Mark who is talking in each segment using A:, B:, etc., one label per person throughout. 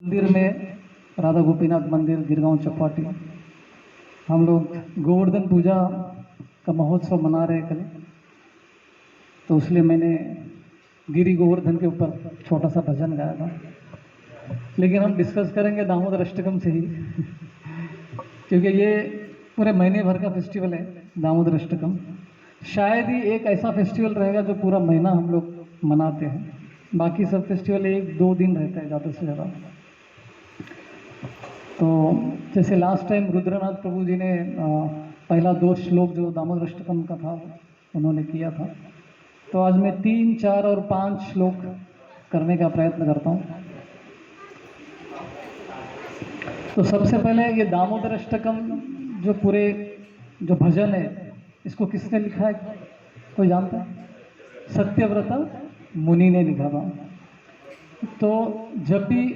A: मंदिर में, राधा गोपीनाथ मंदिर गिरगांव चौपाटी, हम लोग गोवर्धन पूजा का महोत्सव मना रहे हैं कल। तो इसलिए मैंने गिरी गोवर्धन के ऊपर छोटा सा भजन गाया था, लेकिन हम डिस्कस करेंगे दामोदर अष्टकम से ही क्योंकि ये पूरे महीने भर का फेस्टिवल है दामोदर अष्टकम। शायद ही एक ऐसा फेस्टिवल रहेगा जो पूरा महीना हम लोग मनाते हैं, बाकी सब फेस्टिवल 1-2 दिन रहता है ज़्यादा से ज़्यादा। तो जैसे लास्ट टाइम रुद्रनाथ प्रभु जी ने पहला 2 श्लोक जो दामोदर अष्टकम का था उन्होंने किया था, तो आज मैं 3, 4 और 5 श्लोक करने का प्रयत्न करता हूँ। तो सबसे पहले ये दामोदर अष्टकम जो पूरे जो भजन है इसको किसने लिखा है, कोई जानता है? सत्यव्रता मुनि ने लिखा था। तो जब भी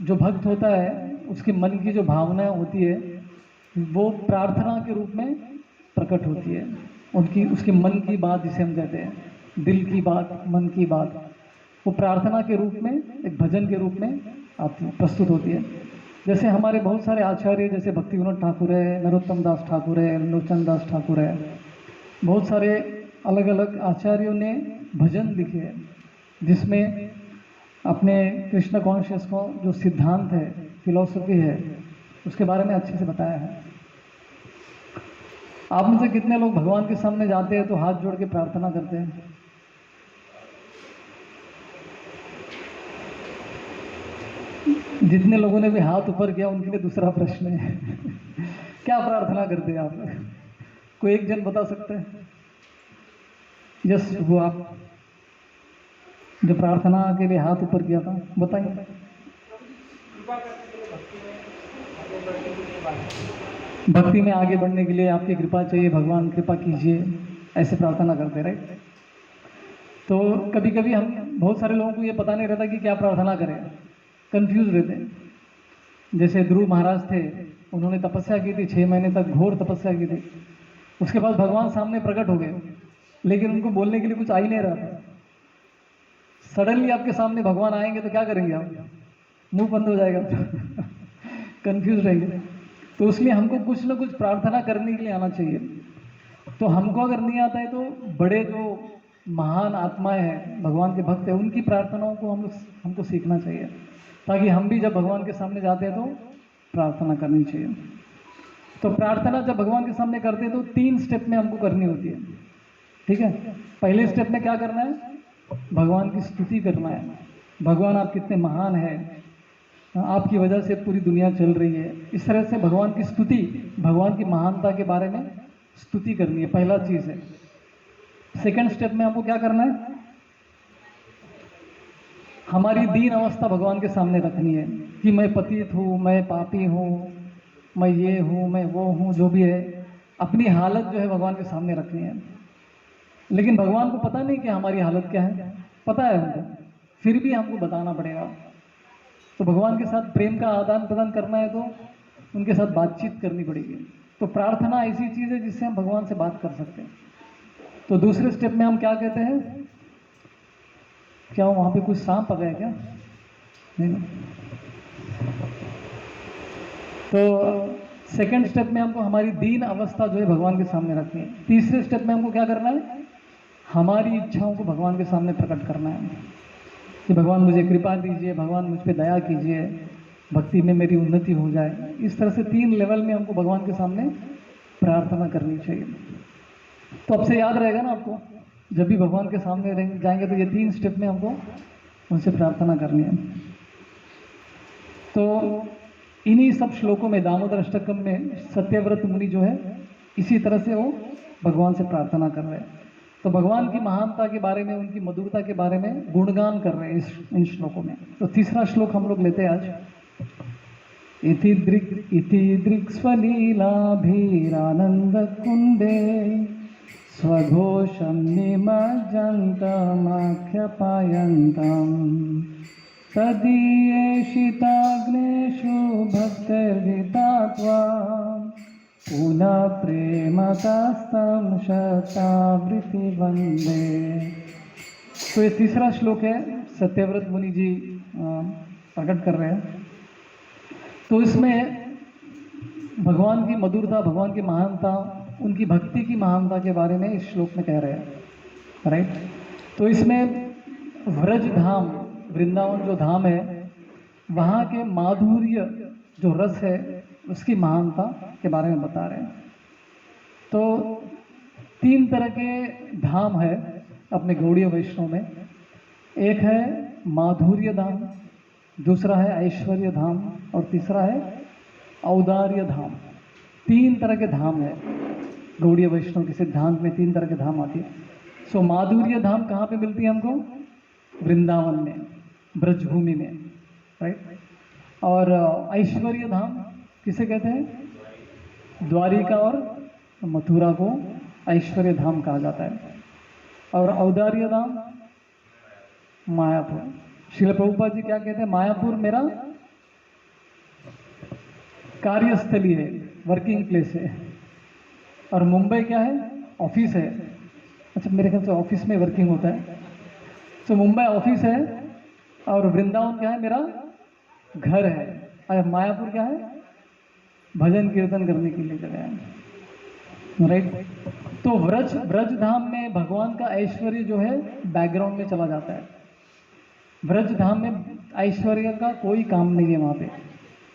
A: जो भक्त होता है उसके मन की जो भावना होती है वो प्रार्थना के रूप में प्रकट होती है। उनकी उसके मन की बात जिसे हम कहते हैं, दिल की बात, मन की बात, वो प्रार्थना के रूप में, एक भजन के रूप में आती है, प्रस्तुत होती है। जैसे हमारे बहुत सारे आचार्य, जैसे भक्ति विनोद ठाकुर है, नरोत्तम दास ठाकुर है, लोचन दास ठाकुर है, बहुत सारे अलग अलग आचार्यों ने भजन लिखे हैं जिसमें अपने कृष्ण कॉन्शियस को जो सिद्धांत है, फिलॉसफी है, उसके बारे में अच्छे से बताया है। आप में से कितने लोग भगवान के सामने जाते हैं तो हाथ जोड़ के प्रार्थना करते हैं? जितने लोगों ने भी हाथ ऊपर किया उनके लिए दूसरा प्रश्न है क्या प्रार्थना करते हैं आप? कोई एक जन बता सकते हैं? यस, वो आप जो प्रार्थना के लिए हाथ ऊपर किया था, बताइए। भक्ति में आगे बढ़ने के लिए आपकी कृपा चाहिए, भगवान कृपा कीजिए, ऐसे प्रार्थना करते रहे। तो कभी कभी हम, बहुत सारे लोगों को ये पता नहीं रहता कि क्या प्रार्थना करें, कंफ्यूज रहते हैं। जैसे ध्रुव महाराज थे, उन्होंने तपस्या की थी, 6 महीने तक घोर तपस्या की थी। उसके बाद भगवान सामने प्रकट हो गए, लेकिन उनको बोलने के लिए कुछ आ ही नहीं रहा था। सडनली आपके सामने भगवान आएंगे तो क्या करेंगे आप? मुंह बंद हो जाएगा कंफ्यूज रहेंगे। तो इसलिए हमको कुछ ना कुछ प्रार्थना करने के लिए आना चाहिए। तो हमको अगर नहीं आता है तो बड़े जो महान आत्माएं हैं, भगवान के भक्त हैं, उनकी प्रार्थनाओं को हमको सीखना चाहिए, ताकि हम भी जब भगवान के सामने जाते हैं तो प्रार्थना करनी चाहिए। तो प्रार्थना जब भगवान के सामने करते हैं तो 3 स्टेप में हमको करनी होती है, ठीक है? पहले स्टेप में क्या करना है? भगवान की स्तुति करना है। भगवान आप कितने महान हैं, आपकी वजह से पूरी दुनिया चल रही है, इस तरह से भगवान की स्तुति, भगवान की महानता के बारे में स्तुति करनी है, पहला चीज है। सेकंड स्टेप में हमको क्या करना है? हमारी दीन अवस्था भगवान के सामने रखनी है कि मैं पतित हूँ, मैं पापी हूँ, मैं ये हूँ, मैं वो हूँ, जो भी है अपनी हालत जो है भगवान के सामने रखनी है। लेकिन भगवान को पता नहीं कि हमारी हालत क्या है, पता है उनको, फिर भी हमको बताना पड़ेगा। तो भगवान के साथ प्रेम का आदान प्रदान करना है तो उनके साथ बातचीत करनी पड़ेगी। तो प्रार्थना ऐसी चीज है जिससे हम भगवान से बात कर सकते हैं। तो दूसरे स्टेप में हम क्या कहते हैं? क्या वहां पे कुछ सांप आ गया क्या? नहीं ना? तो सेकंड स्टेप में हमको हमारी दीन अवस्था जो है भगवान के सामने रखनी है। तीसरे स्टेप में हमको क्या करना है? हमारी इच्छाओं को भगवान के सामने प्रकट करना है कि भगवान मुझे कृपा दीजिए, भगवान मुझ पर दया कीजिए, भक्ति में मेरी उन्नति हो जाए। इस तरह से 3 लेवल में हमको भगवान के सामने प्रार्थना करनी चाहिए। तो अब से याद रहेगा ना आपको, जब भी भगवान के सामने जाएंगे तो ये 3 स्टेप में हमको उनसे प्रार्थना करनी है। तो इन्हीं सब श्लोकों में, दामोदर अष्टकम में सत्यव्रत मुनि जो है इसी तरह से वो भगवान से प्रार्थना कर रहे हैं। तो भगवान की महानता के बारे में, उनकी मधुरता के बारे में गुणगान कर रहे हैं इन श्लोकों में। तो तीसरा श्लोक हम लोग लेते हैं आज। इति दृक् स्वलीलाभिरानंद कुंडे स्वघोषं निमज्जन्तमाख्यापयन्तम् तदीयेषिताग्नेषु भक्तिर्हितात्वा पुनः प्रेमतस्तं शतावृत्ति वंदे। तो ये तीसरा श्लोक है, सत्यव्रत मुनि जी प्रकट कर रहे हैं। तो इसमें भगवान की मधुरता, भगवान की महानता, उनकी भक्ति की महानता के बारे में इस श्लोक में कह रहे हैं, राइट। तो इसमें व्रज धाम, वृंदावन जो धाम है, वहाँ के माधुर्य जो रस है उसकी महानता के बारे में बता रहे हैं। तो 3 तरह के धाम है अपने गौड़ीय वैष्णव में। एक है माधुर्य धाम, दूसरा है ऐश्वर्य धाम और तीसरा है औदार्य धाम। 3 तरह के धाम है गौड़ीय वैष्णव के सिद्धांत में, 3 तरह के धाम आती है। सो माधुर्य धाम कहाँ पे मिलती है हमको? वृंदावन में, ब्रजभूमि में, राइट। और ऐश्वर्य धाम किसे कहते हैं? द्वारिका और मथुरा को ऐश्वर्य धाम कहा जाता है। और औदार्य धाम मायापुर। श्रील प्रभुपाद जी क्या कहते हैं? मायापुर मेरा कार्यस्थली है, वर्किंग प्लेस है। और मुंबई क्या है? ऑफिस है। अच्छा, मेरे ख्याल से ऑफिस में वर्किंग होता है। तो मुंबई ऑफिस है और वृंदावन क्या है? मेरा घर है। और मायापुर क्या है? भजन कीर्तन करने के लिए जगह है, राइट। तो ब्रज धाम में भगवान का ऐश्वर्य जो है बैकग्राउंड में चला जाता है। ब्रज धाम में ऐश्वर्य का कोई काम नहीं है। वहाँ पे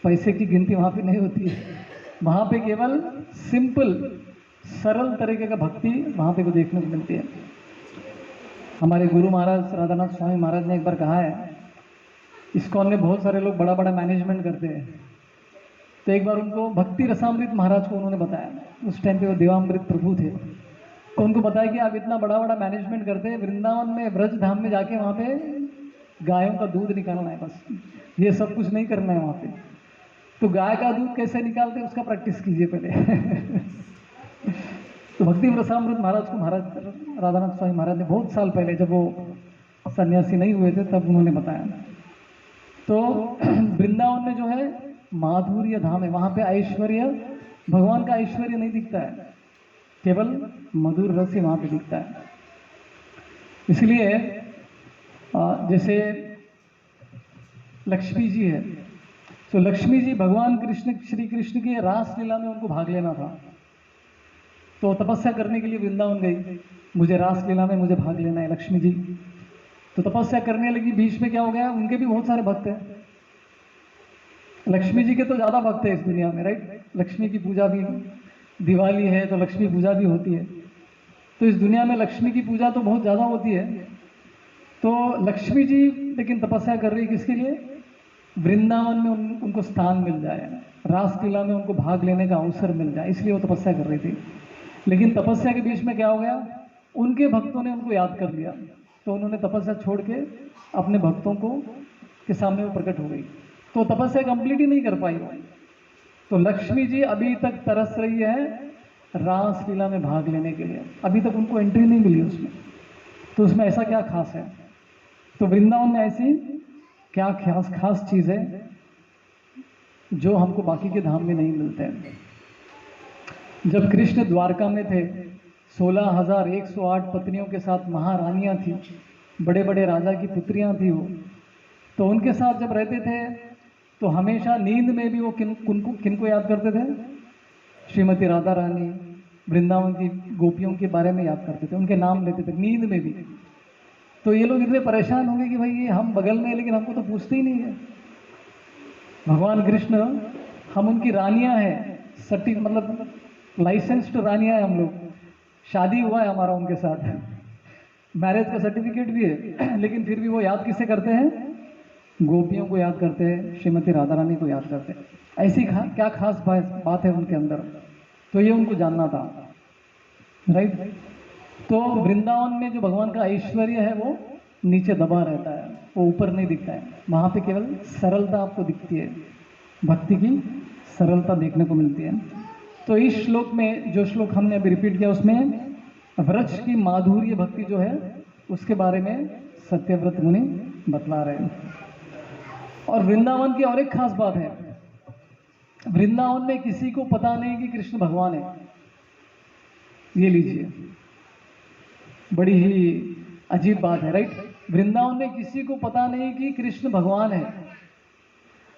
A: पैसे की गिनती वहाँ पे नहीं होती है। वहाँ पे केवल सिंपल सरल तरीके का भक्ति वहाँ पे को देखने को मिलती है। हमारे गुरु महाराज राधानाथ स्वामी महाराज ने एक बार कहा है, इस्कॉन में बहुत सारे लोग बड़ा बड़ा मैनेजमेंट करते हैं। तो एक बार उनको भक्ति रसामृत महाराज को उन्होंने बताया, उस टाइम पे वो देवामृत प्रभु थे, तो उनको बताया कि आप इतना बड़ा बड़ा मैनेजमेंट करते हैं, वृंदावन में ब्रज धाम में जाके वहाँ पे गायों का दूध निकालना है बस, ये सब कुछ नहीं करना है वहाँ पे। तो गाय का दूध कैसे निकालते हैं उसका प्रैक्टिस कीजिए पहले। तो भक्ति रसामृत महाराज को महाराज राधानाथ स्वामी महाराज ने बहुत साल पहले, जब वो सन्यासी नहीं हुए थे, तब उन्होंने बताया। तो वृंदावन में जो है माधुर्य धाम है, वहाँ पे ऐश्वर्य, भगवान का ऐश्वर्य नहीं दिखता है, केवल मधुर रस ही वहाँ पे दिखता है। इसलिए जैसे लक्ष्मी जी है, तो लक्ष्मी जी भगवान कृष्ण, श्री कृष्ण की रास लीला में उनको भाग लेना था, तो तपस्या करने के लिए वृंदावन गई, मुझे रास लीला में मुझे भाग लेना है लक्ष्मी जी। तो तपस्या करने लगी, बीच में क्या हो गया, उनके भी बहुत सारे भक्त हैं, लक्ष्मी जी के तो ज़्यादा भक्त है इस दुनिया में, राइट। लक्ष्मी की पूजा भी, दिवाली है तो लक्ष्मी पूजा भी होती है, तो इस दुनिया में लक्ष्मी की पूजा तो बहुत ज़्यादा होती है। तो लक्ष्मी जी लेकिन तपस्या कर रही किसके लिए? वृंदावन में उनको स्थान मिल जाए, रासलीला में उनको भाग लेने का अवसर मिल जाए, इसलिए वो तपस्या कर रही थी। लेकिन तपस्या के बीच में क्या हो गया, उनके भक्तों ने उनको याद कर लिया, तो उन्होंने तपस्या छोड़ के अपने भक्तों को के सामने वो प्रकट हो गई, तो तपस्या कंप्लीट ही नहीं कर पाई वो। तो लक्ष्मी जी अभी तक तरस रही है रासलीला में भाग लेने के लिए, अभी तक उनको एंट्री नहीं मिली उसमें। तो उसमें ऐसा क्या खास है? तो वृंदावन में ऐसी क्या खास चीज़ है जो हमको बाकी के धाम में नहीं मिलते हैं। जब कृष्ण द्वारका में थे, 16,108 पत्नियों के साथ महारानियां थी, बड़े बड़े राजा की पुत्रियां थी वो, तो उनके साथ जब रहते थे तो हमेशा नींद में भी वो किनको याद करते थे? श्रीमती राधा रानी, वृंदावन की गोपियों के बारे में याद करते थे, उनके नाम लेते थे नींद में भी। तो ये लोग इतने परेशान होंगे कि भाई ये हम बगल में, लेकिन हमको तो पूछते ही नहीं है। भगवान कृष्ण, हम उनकी रानियां हैं, मतलब लाइसेंस्ड रानियां हैं हम लोग, शादी हुआ है हमारा उनके साथ, मैरिज का सर्टिफिकेट भी है, लेकिन फिर भी वो याद किसे करते हैं? गोपियों को याद करते हैं, श्रीमती राधा रानी को याद करते हैं। ऐसी क्या खास बात है उनके अंदर, तो ये उनको जानना था, राइट। तो वृंदावन में जो भगवान का ऐश्वर्य है वो नीचे दबा रहता है, वो ऊपर नहीं दिखता है, वहाँ पे केवल सरलता आपको दिखती है, भक्ति की सरलता देखने को मिलती है। तो इस श्लोक में, जो श्लोक हमने अभी रिपीट किया, उसमें व्रज की माधुर्य भक्ति जो है उसके बारे में सत्यव्रत मुनि बतला रहे हैं। और वृंदावन की और एक खास बात है, वृंदावन में किसी को पता नहीं कि कृष्ण भगवान है। ये लीजिए, बड़ी ही अजीब बात है, राइट। वृंदावन में किसी को पता नहीं कि कृष्ण भगवान है,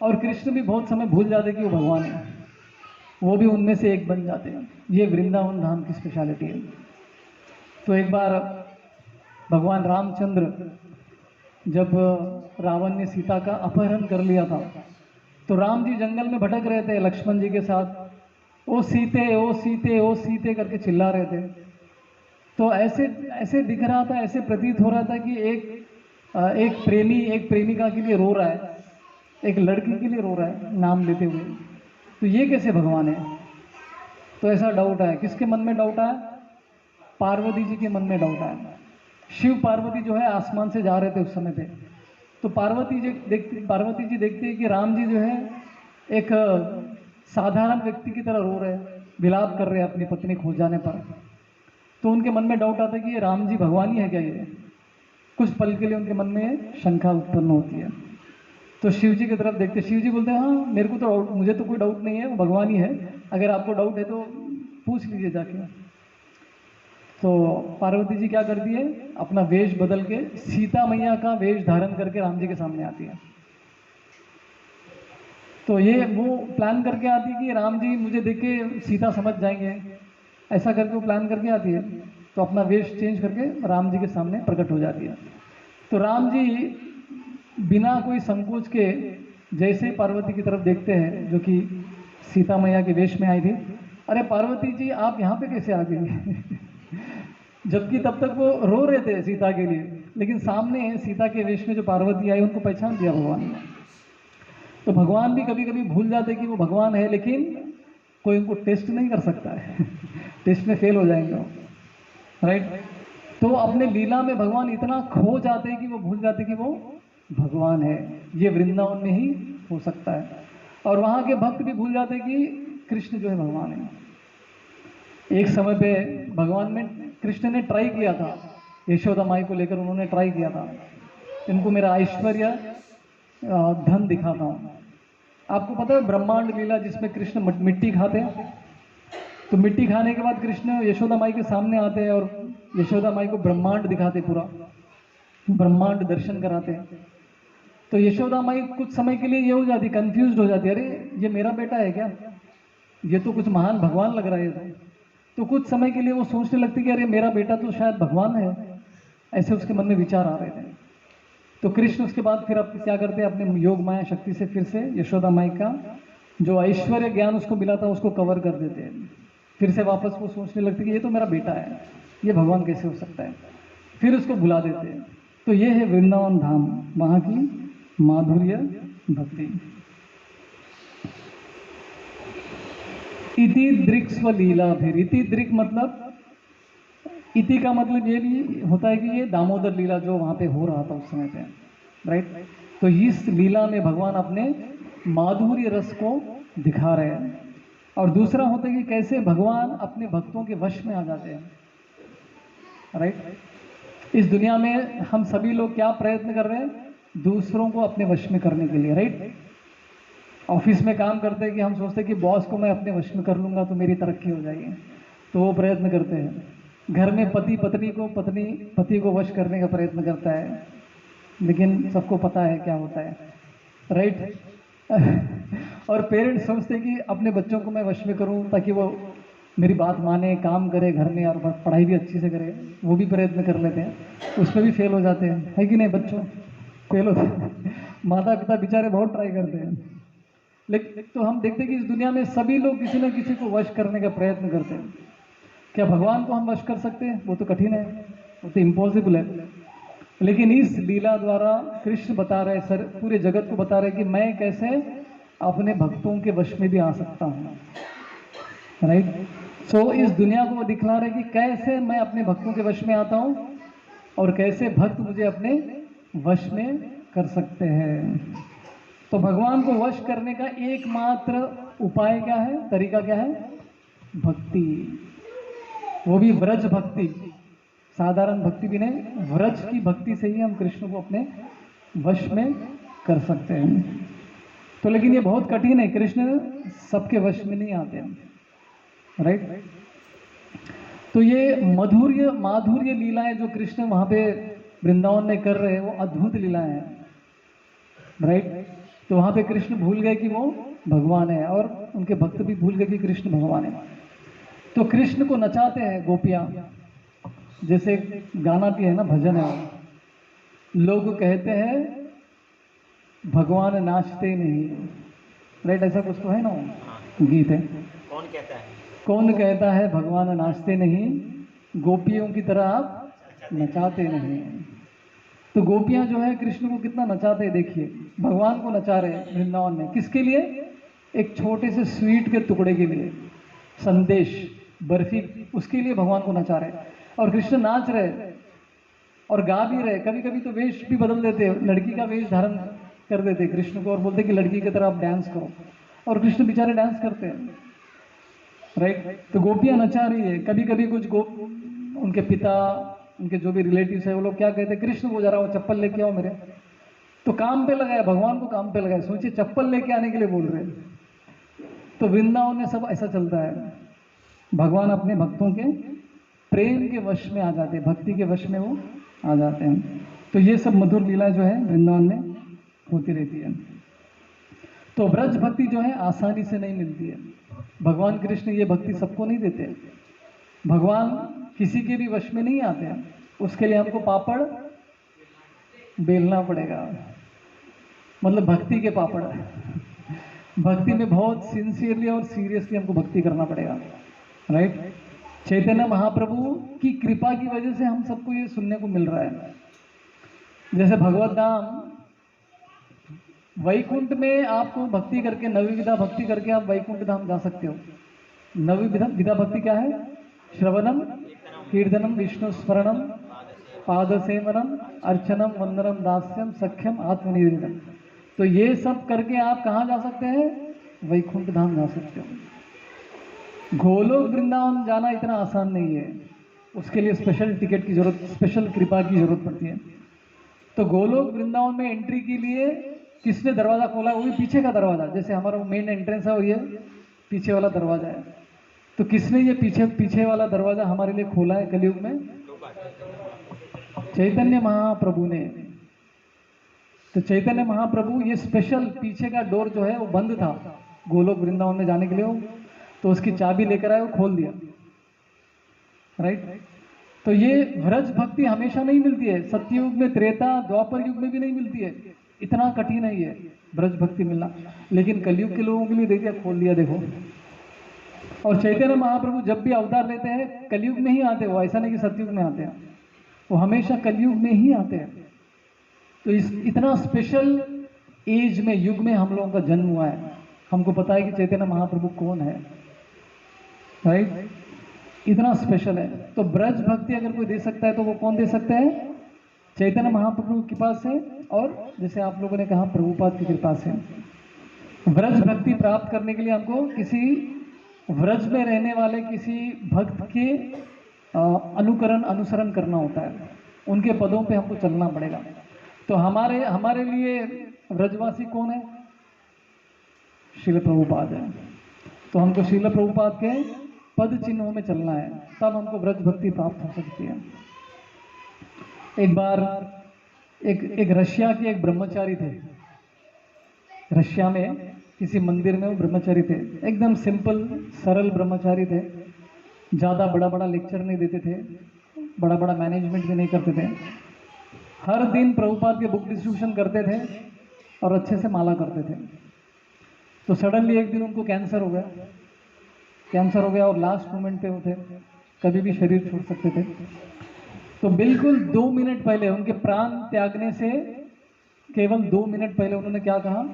A: और कृष्ण भी बहुत समय भूल जाते कि वो भगवान है, वो भी उनमें से एक बन जाते हैं। ये वृंदावन धाम की स्पेशलिटी है। तो एक बार भगवान रामचंद्र, जब रावण ने सीता का अपहरण कर लिया था, तो राम जी जंगल में भटक रहे थे लक्ष्मण जी के साथ। ओ सीते ओ सीते ओ सीते करके चिल्ला रहे थे। तो ऐसे ऐसे दिख रहा था, ऐसे प्रतीत हो रहा था कि एक प्रेमी एक प्रेमिका के लिए रो रहा है, एक लड़की के लिए रो रहा है नाम लेते हुए। तो ये कैसे भगवान है? तो ऐसा डाउट आया। किसके मन में डाउट आया? पार्वती जी के मन में डाउट आया। शिव पार्वती जो है आसमान से जा रहे थे उस समय पे। तो पार्वती जी देखते हैं कि राम जी जो है एक साधारण व्यक्ति की तरह रो रहे हैं, विलाप कर रहे हैं अपनी पत्नी खो जाने पर। तो उनके मन में डाउट आता है कि ये राम जी भगवान ही है क्या? ये कुछ पल के लिए उनके मन में शंका उत्पन्न होती है। तो शिव जी की तरफ देखते, शिव जी बोलते हैं हाँ मेरे को तो मुझे तो कोई डाउट नहीं है, वो भगवान ही है, अगर आपको डाउट है तो पूछ लीजिए जाके। तो पार्वती जी क्या करती है, अपना वेश बदल के सीता मैया का वेश धारण करके राम जी के सामने आती है। तो ये वो प्लान करके आती है कि राम जी मुझे देख के सीता समझ जाएंगे, ऐसा करके वो प्लान करके आती है। तो अपना वेश चेंज करके राम जी के सामने प्रकट हो जाती है। तो राम जी बिना कोई संकोच के जैसे पार्वती की तरफ देखते हैं, जो कि सीता मैया के वेश में आई थी, अरे पार्वती जी आप यहाँ पे कैसे आ गई? जबकि तब तक वो रो रहे थे सीता के लिए, लेकिन सामने सीता के वेश में जो पार्वती आई उनको पहचान दिया भगवान ने। तो भगवान भी कभी कभी भूल जाते कि वो भगवान है, लेकिन कोई उनको टेस्ट नहीं कर सकता है। टेस्ट में फेल हो जाएंगे वो, राइट? तो अपने लीला में भगवान इतना खो जाते कि वो भूल जाते कि वो भगवान है। ये वृंदावन में ही हो सकता है। और वहाँ के भक्त भी भूल जाते कि कृष्ण जो है भगवान है। एक समय पे भगवान में कृष्ण ने ट्राई किया था, यशोदा माई को लेकर उन्होंने ट्राई किया था, इनको मेरा ऐश्वर्य धन दिखाता हूँ। आपको पता है ब्रह्मांड लीला जिसमें कृष्ण मिट्टी खाते हैं? तो मिट्टी खाने के बाद कृष्ण यशोदा माई के सामने आते हैं और यशोदा माई को ब्रह्मांड दिखाते, पूरा ब्रह्मांड दर्शन कराते हैं। तो यशोदा माई कुछ समय के लिए ये हो जाती, कंफ्यूज हो जाती, अरे ये मेरा बेटा है क्या? ये तो कुछ महान भगवान लग रहा है। तो कुछ समय के लिए वो सोचने लगती कि अरे मेरा बेटा तो शायद भगवान है, ऐसे उसके मन में विचार आ रहे थे। तो कृष्ण उसके बाद फिर अब क्या करते हैं, अपने योग माया शक्ति से फिर से यशोदा माई का जो ऐश्वर्य ज्ञान उसको मिला था उसको कवर कर देते हैं। फिर से वापस वो सोचने लगती कि ये तो मेरा बेटा है, ये भगवान कैसे हो सकता है, फिर उसको भुला देते हैं। तो ये है वृंदावन धाम, वहाँ की माधुर्य भक्ति। इति दृक् स्वलीला। फिर इति दृक् मतलब, इति का मतलब ये भी होता है कि ये दामोदर लीला जो वहाँ पे हो रहा था उस समय पे, राइट? तो इस लीला में भगवान अपने माधुर्य रस को दिखा रहे हैं। और दूसरा होता है कि कैसे भगवान अपने भक्तों के वश में आ जाते हैं, राइट? इस दुनिया में हम सभी लोग क्या प्रयत्न कर रहे हैं? दूसरों को अपने वश में करने के लिए, राइट? ऑफिस में काम करते हैं कि हम सोचते हैं कि बॉस को मैं अपने वश में कर लूंगा तो मेरी तरक्की हो जाएगी, तो वो प्रयत्न करते हैं। घर में पति पति को वश करने का प्रयत्न करता है, लेकिन सबको पता है क्या होता है, राइट? और पेरेंट्स सोचते हैं कि अपने बच्चों को मैं वश में करूं ताकि वो मेरी बात माने, काम करे घर में और पढ़ाई भी अच्छी से करे। वो भी प्रयत्न कर लेते हैं, उसमें भी फेल हो जाते हैं, है कि नहीं बच्चों? फेल होते हैं। माता पिता बेचारे बहुत ट्राई करते हैं, लेकिन तो हम देखते हैं कि इस दुनिया में सभी लोग किसी न किसी को वश करने का प्रयत्न करते हैं। क्या भगवान को हम वश कर सकते हैं? वो तो कठिन है, वो तो इम्पॉसिबल है। लेकिन इस लीला द्वारा कृष्ण बता रहे, सर पूरे जगत को बता रहे कि मैं कैसे अपने भक्तों के वश में भी आ सकता हूँ, राइट? सो इस दुनिया को वो दिखला रहे कि कैसे मैं अपने भक्तों के वश में आता हूँ और कैसे भक्त मुझे अपने वश में कर सकते हैं। तो भगवान को वश करने का एकमात्र उपाय क्या है, तरीका क्या है? भक्ति। वो भी व्रज भक्ति, साधारण भक्ति भी नहीं, व्रज की भक्ति से ही हम कृष्ण को अपने वश में कर सकते हैं। तो लेकिन ये बहुत कठिन है, कृष्ण सबके वश में नहीं आते हैं, राइट? तो ये माधुर्य लीलाएं जो कृष्ण वहां पे वृंदावन में कर रहे हैं वो अद्भुत लीलाएं हैं, राइट? तो वहाँ पे कृष्ण भूल गए कि वो भगवान है, और उनके भक्त भी भूल गए कि कृष्ण भगवान है। तो कृष्ण को नचाते हैं गोपियाँ, जैसे गाना भी है ना, भजन है वो, लोग कहते हैं भगवान नाचते नहीं, राइट, ऐसा कुछ तो है ना, गीत है।
B: कौन कहता है?
A: कौन कहता है भगवान नाचते नहीं, गोपियों की तरह आप नचाते नहीं। तो गोपियां जो है कृष्ण को कितना नचाते हैं, देखिए भगवान को नचा रहे हैं वृंदावन में, किसके लिए? एक छोटे से स्वीट के टुकड़े के लिए, संदेश, बर्फी, उसके लिए भगवान को नचा रहे हैं। और कृष्ण नाच रहे हैं और गा भी रहे। कभी कभी तो वेश भी बदल देते हैं, लड़की का वेश धारण कर देते हैं कृष्ण को और बोलते कि लड़की की तरह आप डांस करो, और कृष्ण बेचारे डांस करते हैं, राइट। तो गोपियां नचा रही है। कभी कभी कुछ उनके पिता, उनके जो भी रिलेटिव्स है, वो लोग क्या कहते हैं, कृष्ण को जरा वो चप्पल लेके आओ मेरे। तो काम पे लगाया, भगवान को काम पे लगाया, सोचिए चप्पल लेके आने के लिए बोल रहे हैं। तो वृंदावन में सब ऐसा चलता है, भगवान अपने भक्तों के प्रेम के वश में आ जाते हैं, भक्ति के वश में वो आ जाते हैं। तो ये सब मधुर लीला जो है वृंदावन में होती रहती है। तो ब्रज भक्ति जो है आसानी से नहीं मिलती है। भगवान कृष्ण ये भक्ति सबको नहीं देते। भगवान किसी के भी वश में नहीं आते हैं, उसके लिए हमको पापड़ बेलना पड़ेगा, मतलब भक्ति के पापड़। भक्ति में बहुत सिंसियरली और सीरियसली हमको भक्ति करना पड़ेगा, राइट। चैतन्य महाप्रभु की कृपा की वजह से हम सबको ये सुनने को मिल रहा है। जैसे भगवत धाम, वैकुंठ में आपको भक्ति करके, नवी विधा भक्ति करके आप वैकुंठ धाम जा सकते हो। नवी विधा भक्ति क्या है? श्रवणम, कीर्तनम, विष्णु स्मरणम, पाद सेवनम, अर्चनम, वंदनम, दास्यम, सख्यम, आत्मनिवेदनम। तो ये सब करके आप कहाँ जा सकते हैं? वैकुंठ धाम जा सकते हो। गोलोक वृंदावन जाना इतना आसान नहीं है, उसके लिए स्पेशल टिकट की जरूरत, स्पेशल कृपा की जरूरत पड़ती है। तो गोलोक वृंदावन में एंट्री के लिए किसने दरवाजा खोला? वो भी पीछे का दरवाजा, जैसे हमारा मेन एंट्रेंस है, वो ये पीछे वाला दरवाजा है। तो किसने ये पीछे वाला दरवाजा हमारे लिए खोला है कलयुग में? चैतन्य महाप्रभु ने। तो चैतन्य महाप्रभु ये स्पेशल पीछे का डोर जो है वो बंद था गोलोक वृंदावन में जाने के लिए, तो उसकी चाबी लेकर आए, वो खोल दिया, राइट। तो ये व्रज भक्ति हमेशा नहीं मिलती है, सत्ययुग में, त्रेता द्वापर युग में भी नहीं मिलती है, इतना कठिन है ये ब्रज भक्ति मिलना। लेकिन कलयुग के लोगों के लिए देखिए, खोल दिया देखो। और चैतन्य महाप्रभु जब भी अवतार लेते हैं कलयुग में ही आते हैं, वो ऐसा नहीं कि सतयुग में आते हैं, वो हमेशा कलयुग में ही आते हैं। तो इस इतना स्पेशल एज में, युग में हम लोगों का जन्म हुआ है। हमको पता है कि चैतन्य महाप्रभु कौन है, राइट। इतना स्पेशल है। तो ब्रज भक्ति अगर कोई दे सकता है तो वो कौन दे सकते हैं? चैतन्य महाप्रभु की कृपा से, और जैसे आप लोगों ने कहा प्रभुपाद की कृपा से। व्रज भक्ति प्राप्त करने के लिए हमको किसी व्रज में रहने वाले किसी भक्त के अनुसरण करना होता है, उनके पदों पे हमको चलना पड़ेगा। तो हमारे लिए व्रजवासी कौन है? श्रील प्रभुपाद है। तो हमको श्रील प्रभुपाद के पद चिन्हों में चलना है, तब हमको व्रज भक्ति प्राप्त हो सकती है। एक बार एक रशिया के एक ब्रह्मचारी थे, रशिया में किसी मंदिर में वो ब्रह्मचारी थे, एकदम सिंपल सरल ब्रह्मचारी थे। ज़्यादा बड़ा बड़ा लेक्चर नहीं देते थे, बड़ा बड़ा मैनेजमेंट भी नहीं करते थे। हर दिन प्रभुपाद के बुक डिस्ट्रीब्यूशन करते थे और अच्छे से माला करते थे। तो सडनली एक दिन उनको कैंसर हो गया और लास्ट मोमेंट पे वो थे, कभी भी शरीर छोड़ सकते थे। तो बिल्कुल 2 मिनट पहले, उनके प्राण त्यागने से केवल 2 मिनट पहले उन्होंने क्या कहा?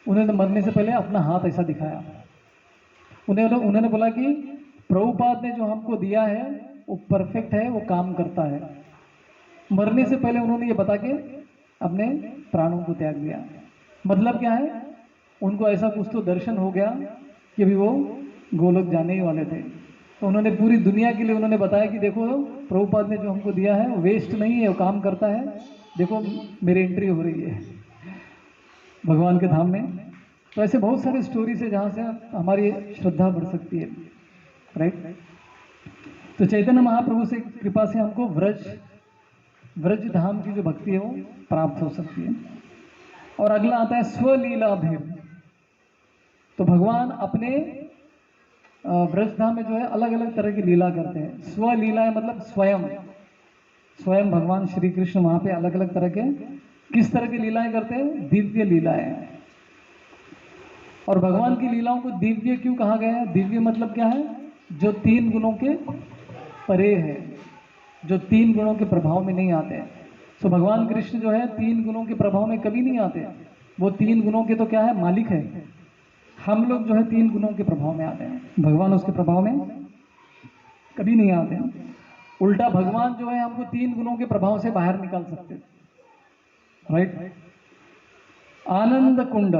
A: उन्होंने मरने से पहले अपना हाथ ऐसा दिखाया। उन्होंने बोला कि प्रभुपाद ने जो हमको दिया है वो परफेक्ट है, वो काम करता है। मरने से पहले उन्होंने ये बता के अपने प्राणों को त्याग दिया। मतलब क्या है? उनको ऐसा कुछ तो दर्शन हो गया कि अभी वो गोलोक जाने ही वाले थे। तो उन्होंने पूरी दुनिया के लिए उन्होंने बताया कि देखो प्रभुपाद ने जो हमको दिया है वो वेस्ट नहीं है, वो काम करता है। देखो मेरी एंट्री हो रही है भगवान के धाम में। तो ऐसे बहुत सारे स्टोरीज है जहाँ से हमारी श्रद्धा बढ़ सकती है, राइट। तो चैतन्य महाप्रभु से कृपा से हमको व्रज धाम की जो भक्ति है वो प्राप्त हो सकती है। और अगला आता है स्वलीला भेद। तो भगवान अपने ब्रजधाम में जो है अलग अलग तरह की लीला करते हैं। स्वलीला है मतलब स्वयं, स्वयं भगवान श्री कृष्ण वहां पे अलग अलग तरह के किस तरह की लीलाएं करते हैं? दिव्य लीलाएं। और भगवान की लीलाओं को दिव्य क्यों कहा गया है? दिव्य मतलब क्या है? जो तीन गुणों के परे है, जो तीन गुणों के प्रभाव में नहीं आते हैं। तो भगवान कृष्ण जो है तीन गुणों के प्रभाव में कभी नहीं आते। वो तीन गुणों के तो क्या है? मालिक है। हम लोग जो है तीन गुणों के प्रभाव में आते हैं, भगवान उसके प्रभाव में कभी नहीं आते हैं। उल्टा भगवान जो है हमको तीन गुणों के प्रभाव से बाहर निकाल सकते हैं। राइट? आनंद कुंड,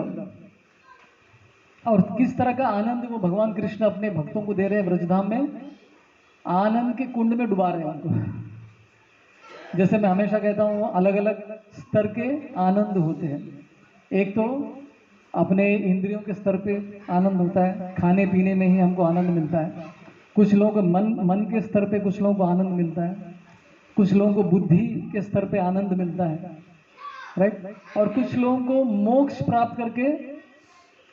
A: और किस तरह का आनंद वो भगवान कृष्ण अपने भक्तों को दे रहे हैं ब्रजधाम में? आनंद के कुंड में डुबा रहे हैं उनको। जैसे मैं हमेशा कहता हूँ, अलग अलग स्तर के आनंद होते हैं। एक तो अपने इंद्रियों के स्तर पे आनंद होता है, खाने पीने में ही हमको आनंद मिलता है। कुछ लोगों को मन के स्तर पे कुछ लोगों को आनंद मिलता है, कुछ लोगों को बुद्धि के स्तर पे आनंद मिलता है। राइट? और कुछ लोगों को मोक्ष प्राप्त करके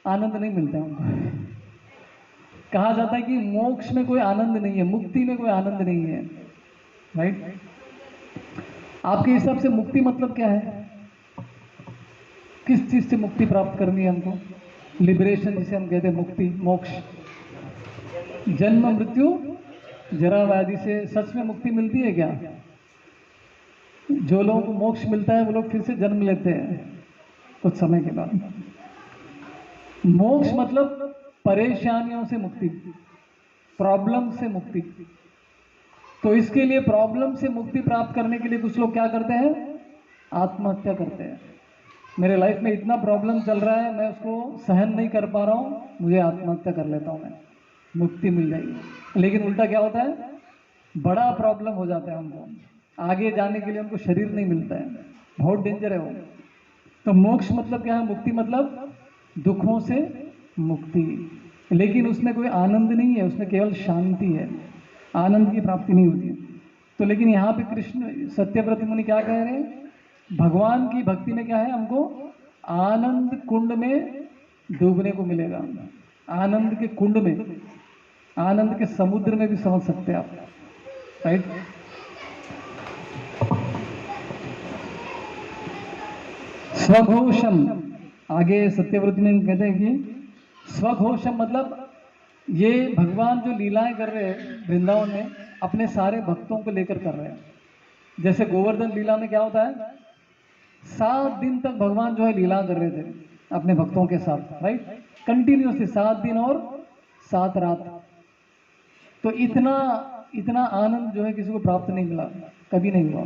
A: आनंद नहीं मिलता है उनको। कहा जाता है कि मोक्ष में कोई आनंद नहीं है, मुक्ति में कोई आनंद नहीं है। राइट? आपके हिसाब से मुक्ति मतलब क्या है? किस चीज से मुक्ति प्राप्त करनी है हमको? लिबरेशन जिसे हम कहते हैं, मुक्ति, मोक्ष। जन्म मृत्यु जरा व्याधि से सच में मुक्ति मिलती है क्या? जो लोगों को मोक्ष मिलता है वो लोग फिर से जन्म लेते हैं कुछ समय के बाद। मोक्ष मतलब परेशानियों से मुक्ति, प्रॉब्लम से मुक्ति। तो इसके लिए प्रॉब्लम से मुक्ति प्राप्त करने के लिए कुछ लोग क्या करते हैं? आत्महत्या करते हैं। मेरे लाइफ में इतना प्रॉब्लम चल रहा है, मैं उसको सहन नहीं कर पा रहा हूँ, मुझे आत्महत्या कर लेता हूँ मैं, मुक्ति मिल जाएगी। लेकिन उल्टा क्या होता है? बड़ा प्रॉब्लम हो जाता है हमको, आगे जाने के लिए हमको शरीर नहीं मिलता है, बहुत डेंजर है वो। तो मोक्ष मतलब क्या है? मुक्ति मतलब दुखों से मुक्ति। लेकिन उसमें कोई आनंद नहीं है, उसमें केवल शांति है, आनंद की प्राप्ति नहीं होती। तो लेकिन यहाँ पे कृष्ण सत्यव्रत मुनि क्या कह रहे हैं? भगवान की भक्ति में क्या है? हमको आनंद कुंड में डूबने को मिलेगा। आनंद के कुंड में, आनंद के समुद्र में भी समझ सकते हैं आप। राइट? स्वघोषम, आगे सत्यव्रत में कहते हैं कि स्वघोषम मतलब ये भगवान जो लीलाएं कर रहे हैं वृंदावन में, अपने सारे भक्तों को लेकर कर रहे हैं। जैसे गोवर्धन लीला में क्या होता है? 7 दिन तक भगवान जो है लीला कर रहे थे अपने भक्तों के साथ। राइट? कंटिन्यूसली 7 दिन और 7 रात। तो इतना इतना आनंद जो है किसी को प्राप्त नहीं मिला, कभी नहीं हुआ।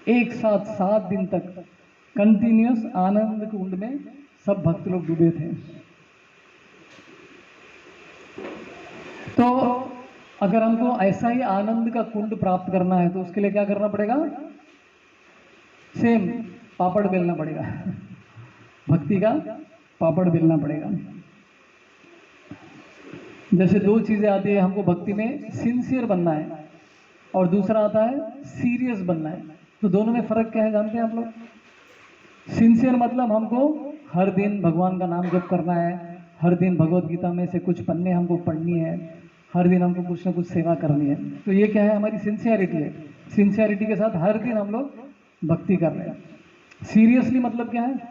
A: एक साथ 7 दिन तक कंटिन्यूस आनंद कुंड में सब भक्त लोग डूबे थे। तो अगर हमको ऐसा ही आनंद का कुंड प्राप्त करना है तो उसके लिए क्या करना पड़ेगा? सेम पापड़ बेलना पड़ेगा। भक्ति का पापड़ बेलना पड़ेगा। जैसे 2 चीजें आती है हमको भक्ति में, सिंसियर बनना है और दूसरा आता है सीरियस बनना है। तो दोनों में फर्क क्या है जानते हैं आप लोग? सिंसियर मतलब हमको हर दिन भगवान का नाम जप करना है, हर दिन भगवत गीता में से कुछ पन्ने हमको पढ़नी है, हर दिन हमको कुछ ना कुछ सेवा करनी है। तो ये क्या है? हमारी सिंसियरिटी है। सिंसियरिटी के साथ हर दिन हम लोग भक्ति कर रहे हैं। सीरियसली मतलब क्या है?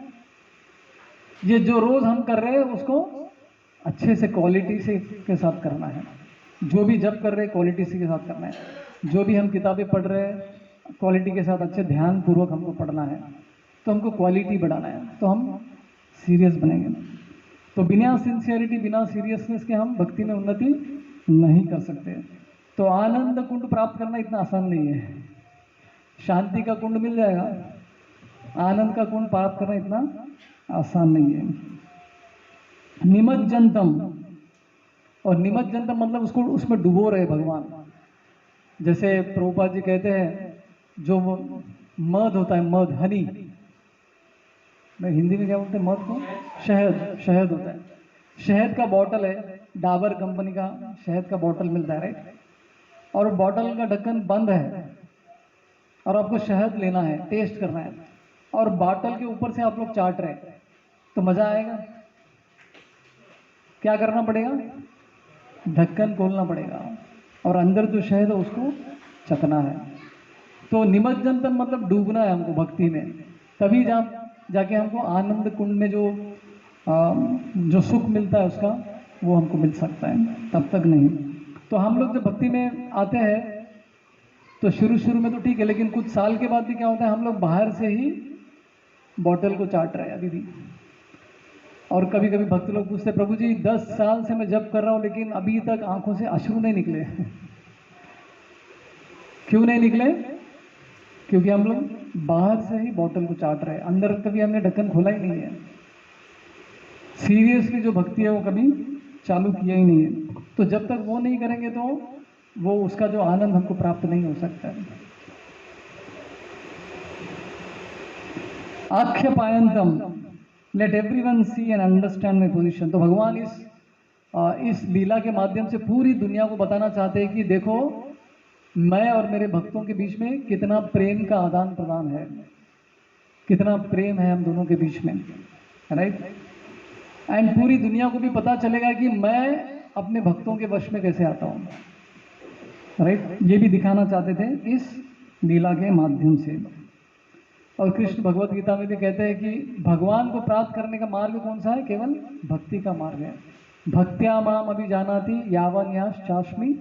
A: ये जो रोज हम कर रहे हैं उसको अच्छे से क्वालिटी से के साथ करना है। जो भी जप कर रहे हैं क्वालिटी से के साथ करना है। जो भी हम किताबें पढ़ रहे हैं क्वालिटी के साथ अच्छे ध्यान पूर्वक हमको पढ़ना है। तो हमको क्वालिटी बढ़ाना है, तो हम सीरियस बनेंगे। तो बिना सिंसियरिटी, बिना सीरियसनेस के हम भक्ति में उन्नति नहीं कर सकते। तो आनंद कुंड प्राप्त करना इतना आसान नहीं है। शांति का कुंड मिल जाएगा, आनंद का कुंड प्राप्त करना इतना आसान नहीं है। निमज्जनतम, और निमज्जनतम मतलब उसको उसमें डुबो रहे भगवान। जैसे प्रभुपाद जी कहते हैं जो मध होता है, मध, हनी, मैं हिंदी में क्या बोलते हैं मध को? शहद, शहद होता है। शहद का बॉटल है, डाबर कंपनी का शहद का बॉटल मिलता है। राइट? और बॉटल का ढक्कन बंद है और आपको शहद लेना है, टेस्ट करना है, और बॉटल के ऊपर से आप लोग चाट रहे हैं। तो मजा आएगा? क्या करना पड़ेगा? ढक्कन खोलना पड़ेगा और अंदर जो शहद है उसको चखना है। तो निमज्जनतम मतलब डूबना है हमको भक्ति में, तभी जाके हमको आनंद कुंड में जो सुख मिलता है उसका वो हमको मिल सकता है, तब तक नहीं। तो हम लोग जब भक्ति में आते हैं तो शुरू शुरू में तो ठीक है, लेकिन कुछ साल के बाद भी क्या होता है, हम लोग बाहर से ही बॉटल को चाट रहे हैं अभी भी। और कभी कभी भक्त लोग पूछते, प्रभु जी 10 साल से मैं जप कर रहा हूं लेकिन अभी तक आंखों से अश्रु नहीं निकले। क्यों नहीं निकले? क्योंकि हम लोग बाहर से ही बॉटल को चाट रहे हैं, अंदर कभी हमने ढक्कन खोला ही नहीं है। सीरियसली जो भक्ति है वो कभी चालू किया ही नहीं है। तो जब तक वो नहीं करेंगे तो वो उसका जो आनंद हमको प्राप्त नहीं हो सकता है। आख्य पायंतम let everyone see and understand my position. तो भगवान इस लीला के माध्यम से पूरी दुनिया को बताना चाहते हैं कि देखो मैं और मेरे भक्तों के बीच में कितना प्रेम का आदान प्रदान है, कितना प्रेम है हम दोनों के बीच में, राइट। एंड पूरी दुनिया को भी पता चलेगा कि मैं अपने भक्तों के वश में कैसे आता हूँ, राइट। ये भी दिखाना चाहते थे इस लीला के माध्यम से। और कृष्ण भगवत गीता में भी कहते हैं कि भगवान को प्राप्त करने का मार्ग कौन सा है? केवल भक्ति का मार्ग है। भक्त्या माम अभिजानाति यावन्याश्चास्मि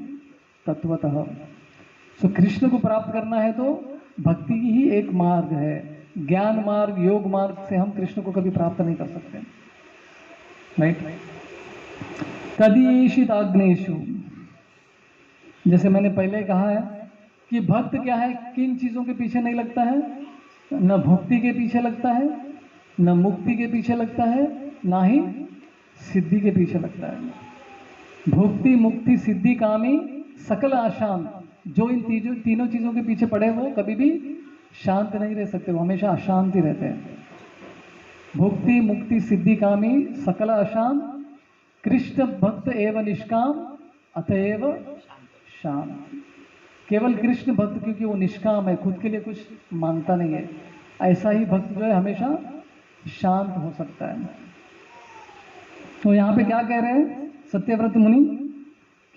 A: तत्वतः। सो कृष्ण को प्राप्त करना है तो भक्ति ही एक मार्ग है। ज्ञान मार्ग, योग मार्ग से हम कृष्ण को कभी प्राप्त नहीं कर सकते, राइट। तदीशित आग्नेशु, जैसे मैंने पहले कहा है कि भक्त क्या है, किन चीजों के पीछे नहीं लगता है? न भक्ति के पीछे लगता है, न मुक्ति के पीछे लगता है, ना ही सिद्धि के पीछे लगता है। भुक्ति मुक्ति सिद्धि कामी सकल आशान, जो इन तीनों चीजों के पीछे पड़े वो कभी भी शांत नहीं रह सकते, वो हमेशा अशांति रहते हैं। भुक्ति मुक्ति सिद्धि कामी सकल आशान कृष्ण भक्त एवं निष्काम अतएव शांत। केवल कृष्ण भक्त, क्योंकि वो निष्काम है, खुद के लिए कुछ मांगता नहीं है, ऐसा ही भक्त जो है हमेशा शांत हो सकता है। तो यहाँ पे क्या कह रहे हैं सत्यव्रत मुनि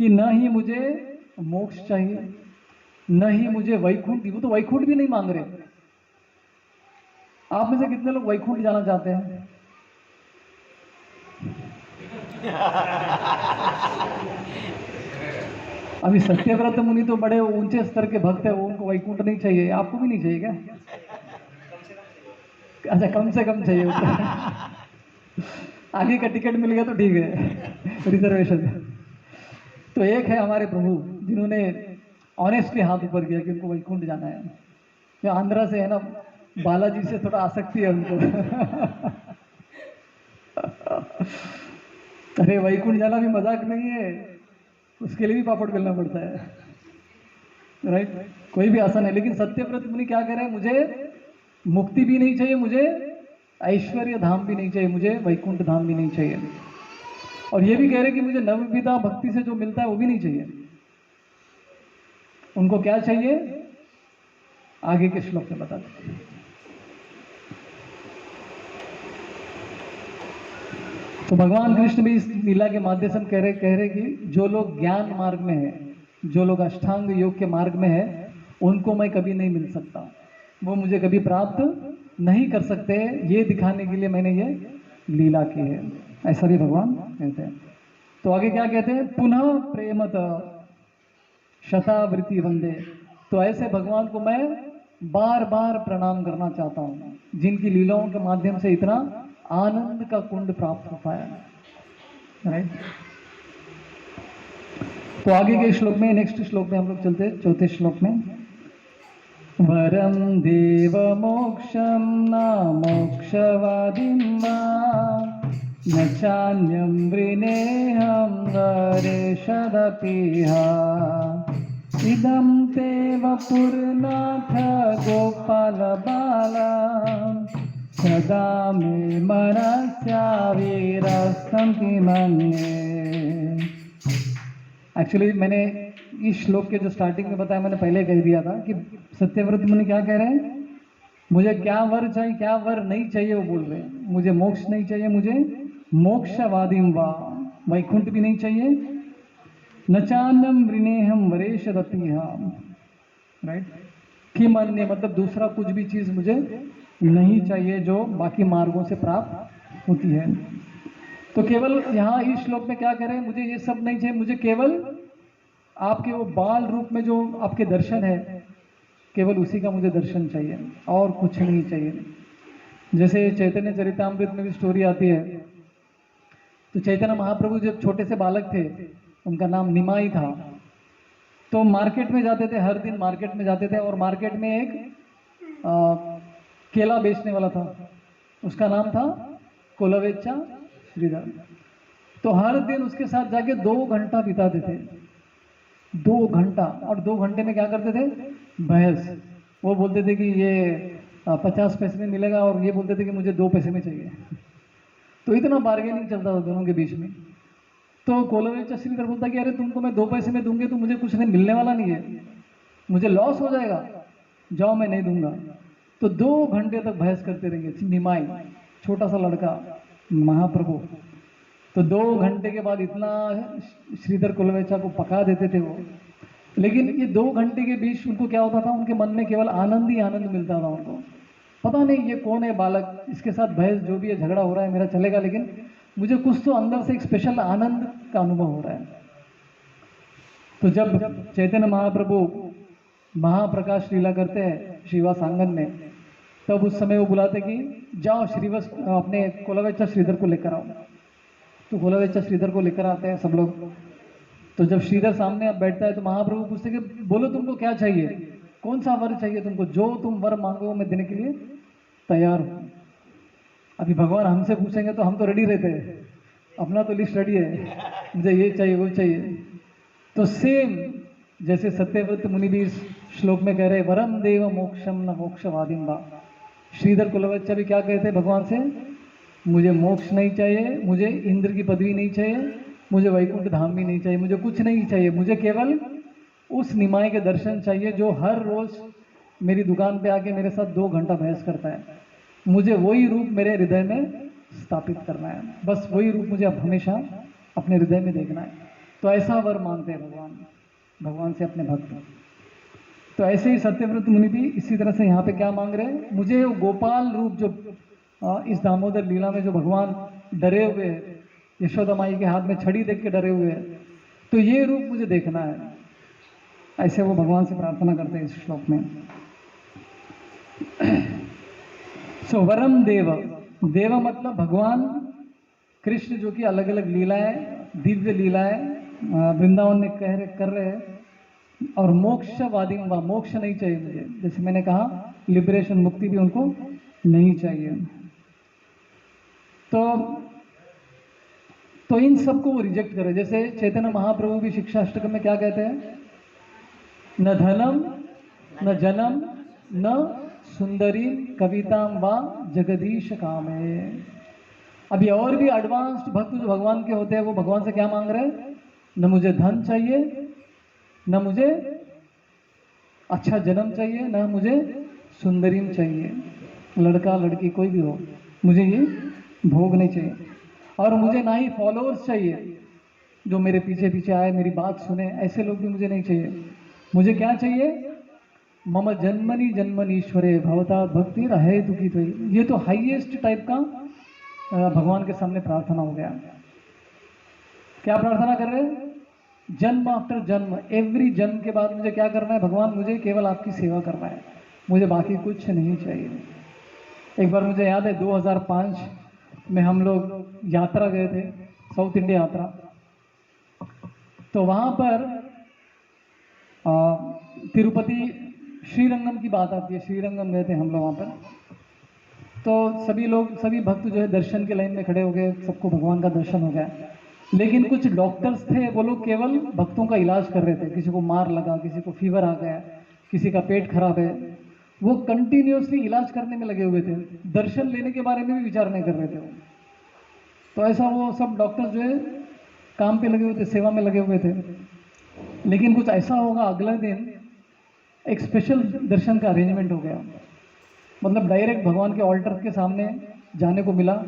A: कि न ही मुझे मोक्ष चाहिए, न ही मुझे वैकुंठ। वो तो वैकुंठ भी नहीं मांग रहे। आप में से कितने लोग वैकुंठ जाना चाहते हैं? अभी सत्यव्रत मुनि तो बड़े ऊंचे स्तर के भक्त है, वो उनको वैकुंठ नहीं चाहिए। आपको भी नहीं चाहिए क्या? अच्छा, कम से कम चाहिए उसको। आगे का टिकट मिल गया तो ठीक है, रिजर्वेशन। तो एक है हमारे प्रभु जिन्होंने ऑनेस्टली हाथ ऊपर किया कि उनको वैकुंठ जाना है। ये आंध्रा से है ना, बालाजी से थोड़ा आसक्ति है उनको। अरे वैकुंठ जाना भी मजाक नहीं है, उसके लिए भी पापड़ बेलना पड़ता है, राइट। कोई भी आसान है। लेकिन सत्यव्रत मुनि क्या कह रहे हैं, मुझे मुक्ति भी नहीं चाहिए, मुझे ऐश्वर्य धाम भी नहीं चाहिए, मुझे वैकुंठ धाम भी नहीं चाहिए। और ये भी कह रहे हैं कि मुझे नवविधा भक्ति से जो मिलता है वो भी नहीं चाहिए। उनको क्या चाहिए, आगे के श्लोक में बताते हैं। तो भगवान कृष्ण भी इस लीला के माध्यम से कह रहे कि जो लोग ज्ञान मार्ग में है, जो लोग अष्टांग योग के मार्ग में है, उनको मैं कभी नहीं मिल सकता, वो मुझे कभी प्राप्त नहीं कर सकते। ये दिखाने के लिए मैंने ये लीला की है, ऐसा भी भगवान कहते हैं। तो आगे क्या कहते हैं, पुनः प्रेमत शतावृत्ति वंदे। तो ऐसे भगवान को मैं बार बार प्रणाम करना चाहता हूँ, जिनकी लीलाओं के माध्यम से इतना आनंद का कुंड प्राप्त हो पाया, राइट। तो आगे के श्लोक में, नेक्स्ट श्लोक में हम लोग चलते हैं, चौथे श्लोक में। वरम देव मोक्षम न मोक्षवादिम न चान्यम वृणेहम वरेशदपीह इदं ते वपुर्नाथ गोपाल बाला सदा मे मनस्याविरसन्ति मन्ये। एक्चुअली मैंने इस श्लोक के जो स्टार्टिंग में बताया, मैंने पहले कह दिया था कि सत्यव्रत मुनि क्या कह रहे हैं, मुझे क्या वर चाहिए, क्या वर नहीं चाहिए वो बोल रहे हैं। मुझे मोक्ष नहीं चाहिए, मुझे मोक्षवादिम वा, वैकुंठ भी नहीं चाहिए, न चान्यम वृणेहम वरेश रतिहा, राइट। किम अन्य मतलब दूसरा कुछ भी चीज मुझे नहीं चाहिए जो बाकी मार्गों से प्राप्त होती है। तो केवल यहाँ इस श्लोक में क्या करें, मुझे ये सब नहीं चाहिए, मुझे केवल आपके वो बाल रूप में जो आपके दर्शन है, केवल उसी का मुझे दर्शन चाहिए और कुछ नहीं चाहिए। जैसे चैतन्य चरितामृत में भी स्टोरी आती है, तो चैतन्य महाप्रभु जब छोटे से बालक थे, उनका नाम निमाई था, तो मार्केट में जाते थे, हर दिन मार्केट में जाते थे, और मार्केट में एक केला बेचने वाला था, उसका नाम था कोलवेच्चा श्रीधर। तो हर दिन उसके साथ जाके 2 घंटा बिताते थे, 2 घंटा। और 2 घंटे में क्या करते थे, बहस। वो बोलते थे कि ये 50 पैसे में मिलेगा, और ये बोलते थे कि मुझे 2 पैसे में चाहिए। तो इतना बार्गेनिंग चलता था दोनों के बीच में। तो कोलवेच्चा श्रीधर बोलता कि अरे तुमको मैं 2 पैसे में दूंगे तो मुझे कुछ नहीं मिलने वाला नहीं है, मुझे लॉस हो जाएगा, जाओ मैं नहीं दूंगा। तो 2 घंटे तक बहस करते रहेंगे। निमाई छोटा सा लड़का, महाप्रभु। तो 2 घंटे के बाद इतना श्रीधर कोलवेच्चा को पका देते थे वो। लेकिन ये 2 घंटे के बीच उनको क्या होता था, उनके मन में केवल आनंद ही आनंद मिलता था उनको। पता नहीं ये कौन है बालक, इसके साथ बहस जो भी है, झगड़ा हो रहा है, मेरा चलेगा, लेकिन मुझे कुछ तो अंदर से एक स्पेशल आनंद का अनुभव हो रहा है। तो जब चैतन्य महाप्रभु महाप्रकाश लीला करते हैं श्रीवास आंगन में, तब उस समय वो बुलाते कि जाओ श्रीवास अपने कोलवेच्चा श्रीधर को लेकर आओ। तो कोलवेच्चा श्रीधर को लेकर आते हैं सब लोग। तो जब श्रीधर सामने अब बैठता है, तो महाप्रभु पूछते कि बोलो तुमको क्या चाहिए, कौन सा वर चाहिए तुमको, जो तुम वर मांगो मैं देने के लिए तैयार हूँ। अभी भगवान हमसे पूछेंगे तो हम तो रेडी रहते हैं, अपना तो लिस्ट रेडी है, मुझे ये चाहिए वो चाहिए। तो सेम जैसे सत्यव्रत मुनि भी इस श्लोक में कह रहे, वरम देव मोक्षम न मोक्षवादिम वा, श्रीधर कुलवच्चा भी क्या कहते हैं भगवान से, मुझे मोक्ष नहीं चाहिए, मुझे इंद्र की पदवी नहीं चाहिए, मुझे वैकुंठ धाम भी नहीं चाहिए, मुझे कुछ नहीं चाहिए, मुझे केवल उस निमाई के दर्शन चाहिए जो हर रोज मेरी दुकान पे आके मेरे साथ 2 घंटा बहस करता है। मुझे वही रूप मेरे हृदय में स्थापित करना है, बस वही रूप मुझे अब हमेशा अपने हृदय में देखना है। तो ऐसा वर मांगते हैं भगवान से अपने भक्त। तो ऐसे ही सत्यव्रत मुनि भी इसी तरह से यहाँ पे क्या मांग रहे हैं, मुझे वो गोपाल रूप जो इस दामोदर लीला में जो भगवान डरे हुए हैं, यशोदा माई के हाथ में छड़ी देख के डरे हुए हैं, तो ये रूप मुझे देखना है। ऐसे वो भगवान से प्रार्थना करते हैं इस श्लोक में। सो वरम देव, देव मतलब भगवान कृष्ण जो कि अलग अलग लीलाएं, दिव्य लीलाएं वृंदावन में कर रहे हैं। और मोक्षवादी, मोक्ष नहीं चाहिए मुझे, जैसे मैंने कहा लिबरेशन, मुक्ति भी उनको नहीं चाहिए। तो इन सबको वो रिजेक्ट करे। जैसे चैतन्य महाप्रभु भी शिक्षाष्टकम में क्या कहते हैं, न धनम न जनम न सुंदरी कविताम वा जगदीश कामे। अभी और भी एडवांस्ड भक्त जो भगवान के होते हैं, वो भगवान से क्या मांग रहे हैं, न मुझे धन चाहिए, न मुझे अच्छा जन्म चाहिए, न मुझे सुंदरीम चाहिए, लड़का लड़की कोई भी हो, मुझे ये भोग नहीं चाहिए। और मुझे ना ही फॉलोअर्स चाहिए जो मेरे पीछे पीछे आए, मेरी बात सुने, ऐसे लोग भी मुझे नहीं चाहिए। मुझे क्या चाहिए, मम जन्मनि जन्मनीश्वरे भवता भक्ति रहे दुखी थी। ये तो हाईएस्ट टाइप का भगवान के सामने प्रार्थना हो गया। क्या प्रार्थना कर रहे हैं, जन्म आफ्टर जन्म, एवरी जन्म के बाद मुझे क्या करना है भगवान, मुझे केवल आपकी सेवा करना है, मुझे बाकी कुछ नहीं चाहिए। एक बार मुझे याद है 2005 में हम लोग यात्रा गए थे, साउथ इंडिया यात्रा। तो वहाँ पर तिरुपति श्रीरंगम की बात आती है, श्रीरंगम गए थे हम लोग वहाँ पर। तो सभी भक्त जो है दर्शन के लाइन में खड़े हो गए, सबको भगवान का दर्शन हो गया। लेकिन कुछ डॉक्टर्स थे, वो लोग केवल भक्तों का इलाज कर रहे थे। किसी को मार लगा, किसी को फीवर आ गया, किसी का पेट खराब है, वो कंटिन्यूसली इलाज करने में लगे हुए थे, दर्शन लेने के बारे में भी विचार नहीं कर रहे थे। तो ऐसा वो सब डॉक्टर्स जो है काम पे लगे हुए थे, सेवा में लगे हुए थे। लेकिन कुछ ऐसा होगा, अगले दिन एक स्पेशल दर्शन का अरेंजमेंट हो गया। मतलब डायरेक्ट भगवान के ऑल्टर के सामने जाने को मिला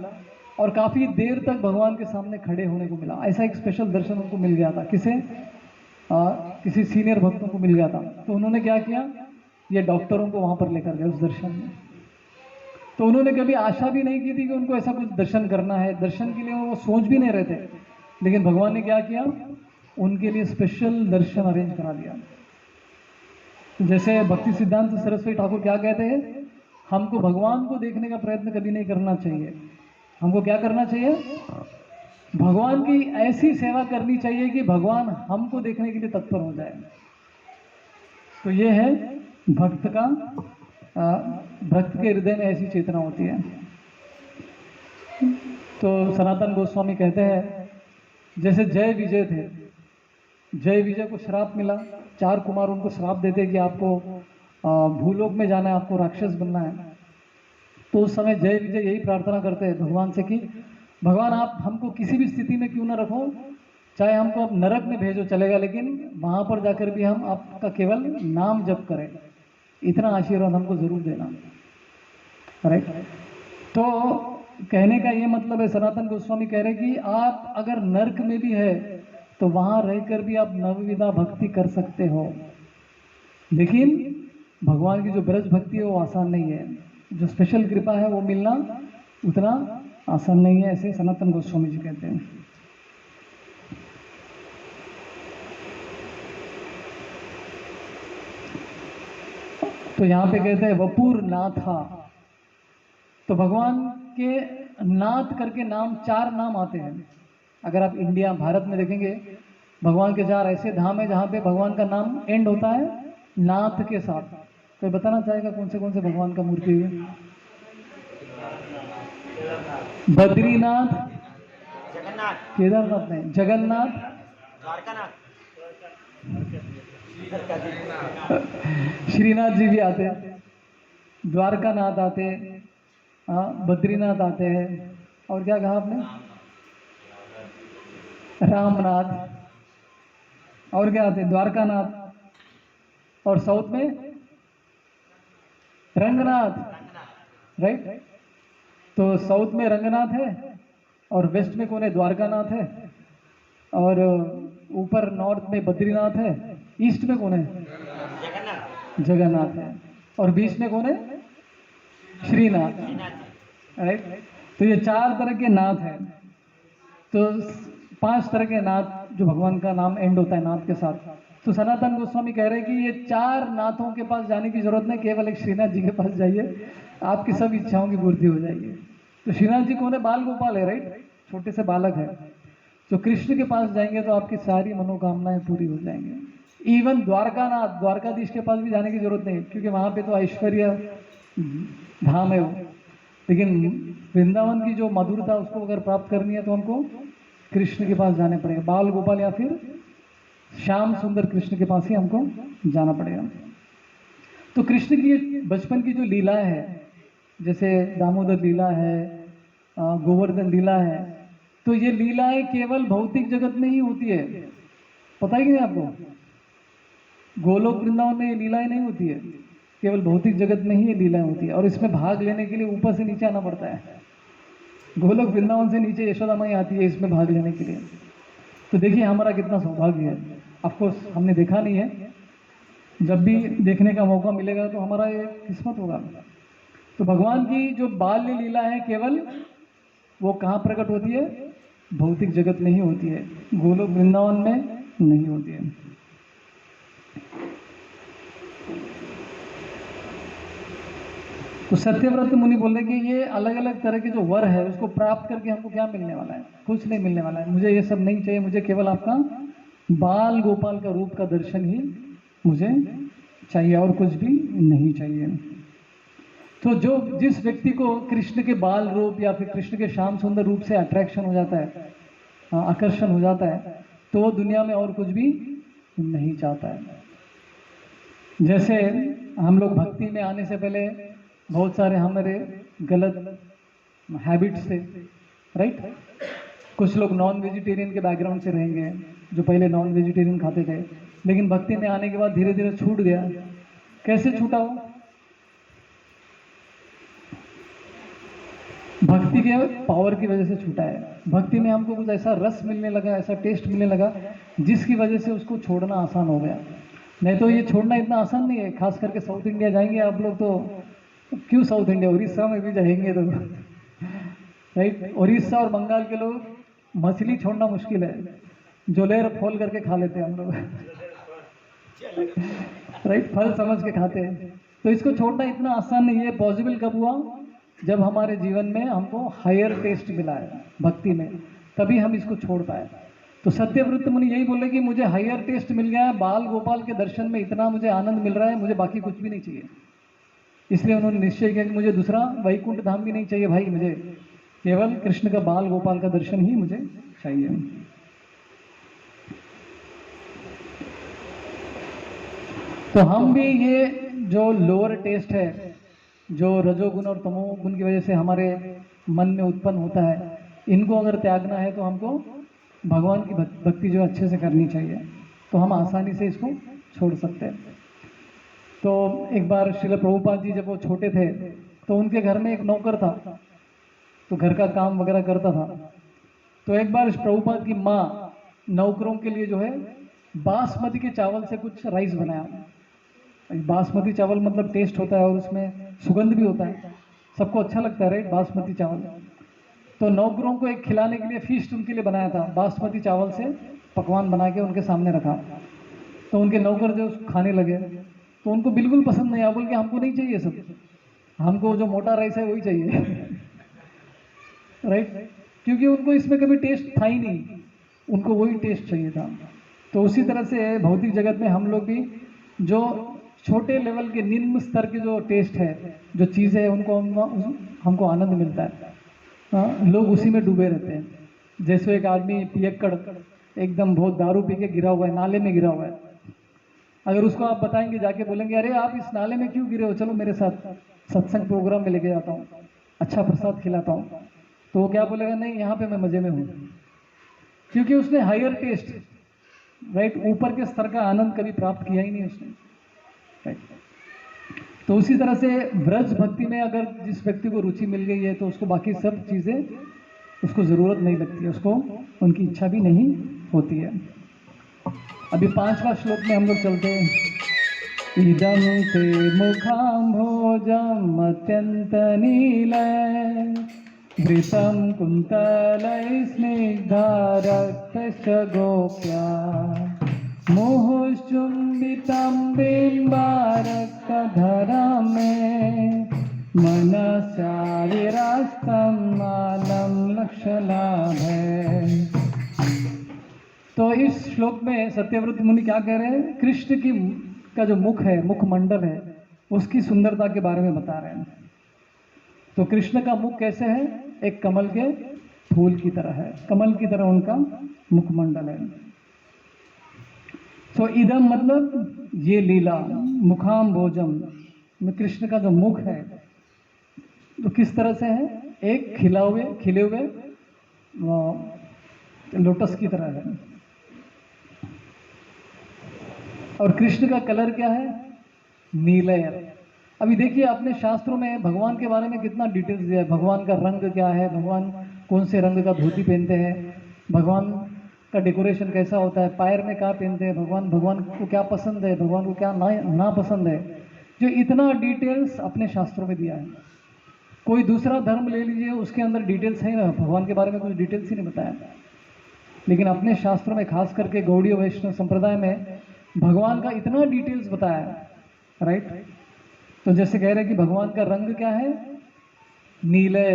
A: और काफ़ी देर तक भगवान के सामने खड़े होने को मिला। ऐसा एक स्पेशल दर्शन उनको मिल गया था। किसे? किसी सीनियर भक्तों को मिल गया था। तो उन्होंने क्या किया, ये डॉक्टरों को वहाँ पर लेकर गए उस दर्शन में। तो उन्होंने कभी आशा भी नहीं की थी कि उनको ऐसा कुछ दर्शन करना है, दर्शन के लिए वो सोच भी नहीं रहे थे। लेकिन भगवान ने क्या किया, उनके लिए स्पेशल दर्शन अरेंज करा दिया। जैसे भक्ति सिद्धांत सरस्वती ठाकुर क्या कहते हैं, हमको भगवान को देखने का प्रयत्न कभी नहीं करना चाहिए। हमको क्या करना चाहिए, भगवान की ऐसी सेवा करनी चाहिए कि भगवान हमको देखने के लिए तत्पर हो जाए। तो ये है भक्त का, भक्त के हृदय में ऐसी चेतना होती है। तो सनातन गोस्वामी कहते हैं, जैसे जय विजय थे, जय विजय को श्राप मिला, 4 कुमार उनको श्राप देते कि आपको भूलोक में जाना है, आपको राक्षस बनना है। तो उस समय जय विजय यही प्रार्थना करते हैं भगवान से कि भगवान आप हमको किसी भी स्थिति में क्यों ना रखो, चाहे हमको आप नरक में भेजो चलेगा, लेकिन वहां पर जाकर भी हम आपका केवल नाम जप करें, इतना आशीर्वाद हमको जरूर देना। राइट। तो कहने का ये मतलब है, सनातन गोस्वामी कह रहे कि आप अगर नरक में भी है तो वहां रहकर भी आप नवविधा भक्ति कर सकते हो। लेकिन भगवान की जो ब्रज भक्ति है वो आसान नहीं है, जो स्पेशल कृपा है वो मिलना उतना आसान नहीं है, ऐसे सनातन गोस्वामी जी कहते हैं। तो यहाँ पे कहते हैं वपुर नाथा। तो भगवान के नाथ करके नाम, 4 नाम आते हैं। अगर आप इंडिया भारत में देखेंगे, भगवान के 4 ऐसे धाम है जहाँ पे भगवान का नाम एंड होता है नाथ के साथ। तो बताना चाहेगा कौन से भगवान का मूर्ति है? बद्रीनाथ,
B: जगन्नाथ,
A: केदारनाथ नहीं, जगन्नाथ,
B: द्वारकानाथ,
A: श्रीनाथ जी भी आते हैं, द्वारकानाथ आते हैं, हाँ बद्रीनाथ आते हैं, और क्या कहा आपने? रामनाथ, और क्या आते हैं? द्वारकानाथ, और साउथ में रंगनाथ। राइट। तो साउथ में रंगनाथ है और वेस्ट में कौन है? द्वारकानाथ है, और ऊपर नॉर्थ में बद्रीनाथ है, ईस्ट में कौन है?
B: जगन्नाथ,
A: जगन्नाथ है, और बीच में कौन है? श्रीनाथ। राइट। तो ये 4 तरह के नाथ हैं। तो 5 तरह के नाथ जो भगवान का नाम एंड होता है नाथ के साथ। तो सनातन गोस्वामी कह रहे हैं कि ये 4 नाथों के पास जाने की जरूरत नहीं, केवल एक श्रीनाथ जी के पास जाइए, आपकी सब इच्छाओं की पूर्ति हो जाएगी। तो श्रीनाथ जी कौन है? बाल गोपाल है। राइट, छोटे से बालक है। तो कृष्ण के पास जाएंगे तो आपकी सारी मनोकामनाएं पूरी हो जाएंगी। इवन द्वारकानाथ, द्वारकाधीश के पास भी जाने की जरूरत नहीं, क्योंकि वहां पे तो ऐश्वर्य धाम है वो। लेकिन वृंदावन की जो मधुरता उसको अगर प्राप्त करनी है तो हमको कृष्ण के पास जाने पड़ेगा, बाल गोपाल या फिर श्याम सुंदर कृष्ण के पास ही हमको जाना पड़ेगा। तो कृष्ण की बचपन की जो लीलाएं है, जैसे दामोदर लीला है, गोवर्धन लीला है, तो ये लीलाएं केवल भौतिक जगत में ही होती है। पता है कि नहीं आपको? गोलोक वृंदावन में ये लीलाएं नहीं होती है, केवल भौतिक जगत में ही ये लीलाएं होती है। और इसमें भाग लेने के लिए ऊपर से नीचे आना पड़ता है। गोलोक वृंदावन से नीचे यशोदा माई आती है इसमें भाग लेने के लिए। तो देखिए हमारा कितना सौभाग्य है। ऑफकोर्स हमने देखा नहीं है, जब भी देखने का मौका मिलेगा तो हमारा ये किस्मत होगा। तो भगवान की जो बाल्य लीला है केवल वो कहाँ प्रकट होती है? भौतिक जगत में ही होती है, गोलोक वृंदावन में नहीं होती है। तो सत्यव्रत मुनि बोल रहे कि ये अलग अलग तरह के जो वर है उसको प्राप्त करके हमको क्या मिलने वाला है? कुछ नहीं मिलने वाला है। मुझे ये सब नहीं चाहिए, मुझे केवल आपका बाल गोपाल का रूप का दर्शन ही मुझे चाहिए, और कुछ भी नहीं चाहिए। तो जो जिस व्यक्ति को कृष्ण के बाल रूप या फिर कृष्ण के श्याम सुंदर रूप से अट्रैक्शन हो जाता है, आकर्षण हो जाता है, तो वो दुनिया में और कुछ भी नहीं चाहता है। जैसे हम लोग भक्ति में आने से पहले बहुत सारे हमारे गलत हैबिट्स थे। राइट। कुछ लोग नॉन वेजिटेरियन के बैकग्राउंड से रहेंगे, जो पहले नॉन वेजिटेरियन खाते थे, लेकिन भक्ति में आने के बाद धीरे धीरे छूट गया। कैसे छूटा हो? भक्ति के पावर की वजह से छूटा है। भक्ति में हमको कुछ ऐसा रस मिलने लगा, ऐसा टेस्ट मिलने लगा, जिसकी वजह से उसको छोड़ना आसान हो गया। नहीं तो ये छोड़ना इतना आसान नहीं है। खास करके साउथ इंडिया जाएंगे आप लोग तो, क्यों साउथ इंडिया, उड़ीसा में भी जाएंगे तो राइट, उड़ीसा और बंगाल के लोग मछली छोड़ना मुश्किल है, जोलेर फोल करके खा लेते हैं हम लोग राइट, फल समझ के खाते हैं। तो इसको छोड़ना इतना आसान नहीं है। पॉसिबल कब हुआ? जब हमारे जीवन में हमको हायर टेस्ट मिला है भक्ति में, तभी हम इसको छोड़ पाए। तो सत्यव्रत मुनि यही बोले कि मुझे हायर टेस्ट मिल गया है, बाल गोपाल के दर्शन में इतना मुझे आनंद मिल रहा है, मुझे बाकी कुछ भी नहीं चाहिए। इसलिए उन्होंने निश्चय किया कि मुझे दूसरा वैकुंठ धाम भी नहीं चाहिए भाई, मुझे केवल कृष्ण का बाल गोपाल का दर्शन ही मुझे चाहिए। तो हम भी ये जो लोअर टेस्ट है, जो रजोगुण और तमोगुण की वजह से हमारे मन में उत्पन्न होता है, इनको अगर त्यागना है तो हमको भगवान की भक्ति जो अच्छे से करनी चाहिए, तो हम आसानी से इसको छोड़ सकते हैं। तो एक बार श्रील प्रभुपाद जी जब वो छोटे थे तो उनके घर में एक नौकर था, तो घर का काम वगैरह करता था। तो एक बार प्रभुपाद की माँ नौकरों के लिए जो है बासमती के चावल से कुछ राइस बनाया। बासमती चावल मतलब टेस्ट होता है और उसमें सुगंध भी होता है, सबको अच्छा लगता है राइट, बासमती चावल। तो नौकरों को एक खिलाने के लिए फीस्ट उनके लिए बनाया था, बासमती चावल से पकवान बना के उनके सामने रखा। तो उनके नौकर जो खाने लगे तो उनको बिल्कुल पसंद नहीं आया, बोल के हमको नहीं चाहिए सब, हमको जो मोटा राइस है वही चाहिए राइट, क्योंकि उनको इसमें कभी टेस्ट था ही नहीं, उनको वही टेस्ट चाहिए था। तो उसी तरह से भौतिक जगत में हम लोग भी जो छोटे लेवल के निम्न स्तर के जो टेस्ट है, जो चीज़ें है, उनको हमको आनंद मिलता है। लोग उसी में डूबे रहते हैं। जैसे एक आदमी पियक्कड़ एकदम बहुत दारू पी के गिरा हुआ है, नाले में गिरा हुआ है। अगर उसको आप बताएंगे, जाके बोलेंगे अरे आप इस नाले में क्यों गिरे हो, चलो मेरे साथ सत्संग प्रोग्राम में लेके जाता हूँ, अच्छा प्रसाद खिलाता हूँ, तो वो क्या बोलेगा, नहीं यहाँ पे मैं मजे में हूँ, क्योंकि उसने हायर टेस्ट राइट, ऊपर के स्तर का आनंद कभी प्राप्त किया ही नहीं उसने राइट। तो उसी तरह से ब्रज भक्ति में अगर जिस व्यक्ति को रुचि मिल गई है तो उसको बाकी सब चीज़ें उसको ज़रूरत नहीं लगती है, उसको उनकी इच्छा भी नहीं होती है। अभी 5वां श्लोक में हम लोग चलते हैं। इदम ते मुखाम्भोजम अत्यंत नीलय घृतं कुन्तलै स्निग्धा रक्तश्च गोप्या मुहुश्चुम्बितं बिम्बारक्तधरं मे मनसा विरास्तं मालं लक्ष्यलाभे। तो इस श्लोक में सत्यव्रत मुनि क्या कह रहे हैं, कृष्ण की का जो मुख है, मुखमंडल है, उसकी सुंदरता के बारे में बता रहे हैं। तो कृष्ण का मुख कैसे है, एक कमल के फूल की तरह है, कमल की तरह उनका मुखमंडल है। तो इदम मतलब ये लीला, मुखाम भोजम में कृष्ण का जो मुख है तो किस तरह से है, एक खिले हुए लोटस की तरह है। और कृष्ण का कलर क्या है, नीले। अभी देखिए अपने शास्त्रों में भगवान के बारे में कितना डिटेल्स दिया है, भगवान का रंग क्या है, भगवान कौन से रंग का धोती पहनते हैं, भगवान का डेकोरेशन कैसा होता है, पैर में क्या पहनते हैं, भगवान को क्या पसंद है, भगवान को क्या ना पसंद है, जो इतना डिटेल्स अपने शास्त्रों में दिया है। कोई दूसरा धर्म ले लीजिए, उसके अंदर डिटेल्स है ना, भगवान के बारे में कुछ डिटेल्स ही नहीं बताया। लेकिन अपने शास्त्रों में खास करके गौड़ीय वैष्णव संप्रदाय में भगवान का इतना डिटेल्स बताया है राइट। तो जैसे कह रहे हैं कि भगवान का रंग क्या है, नीले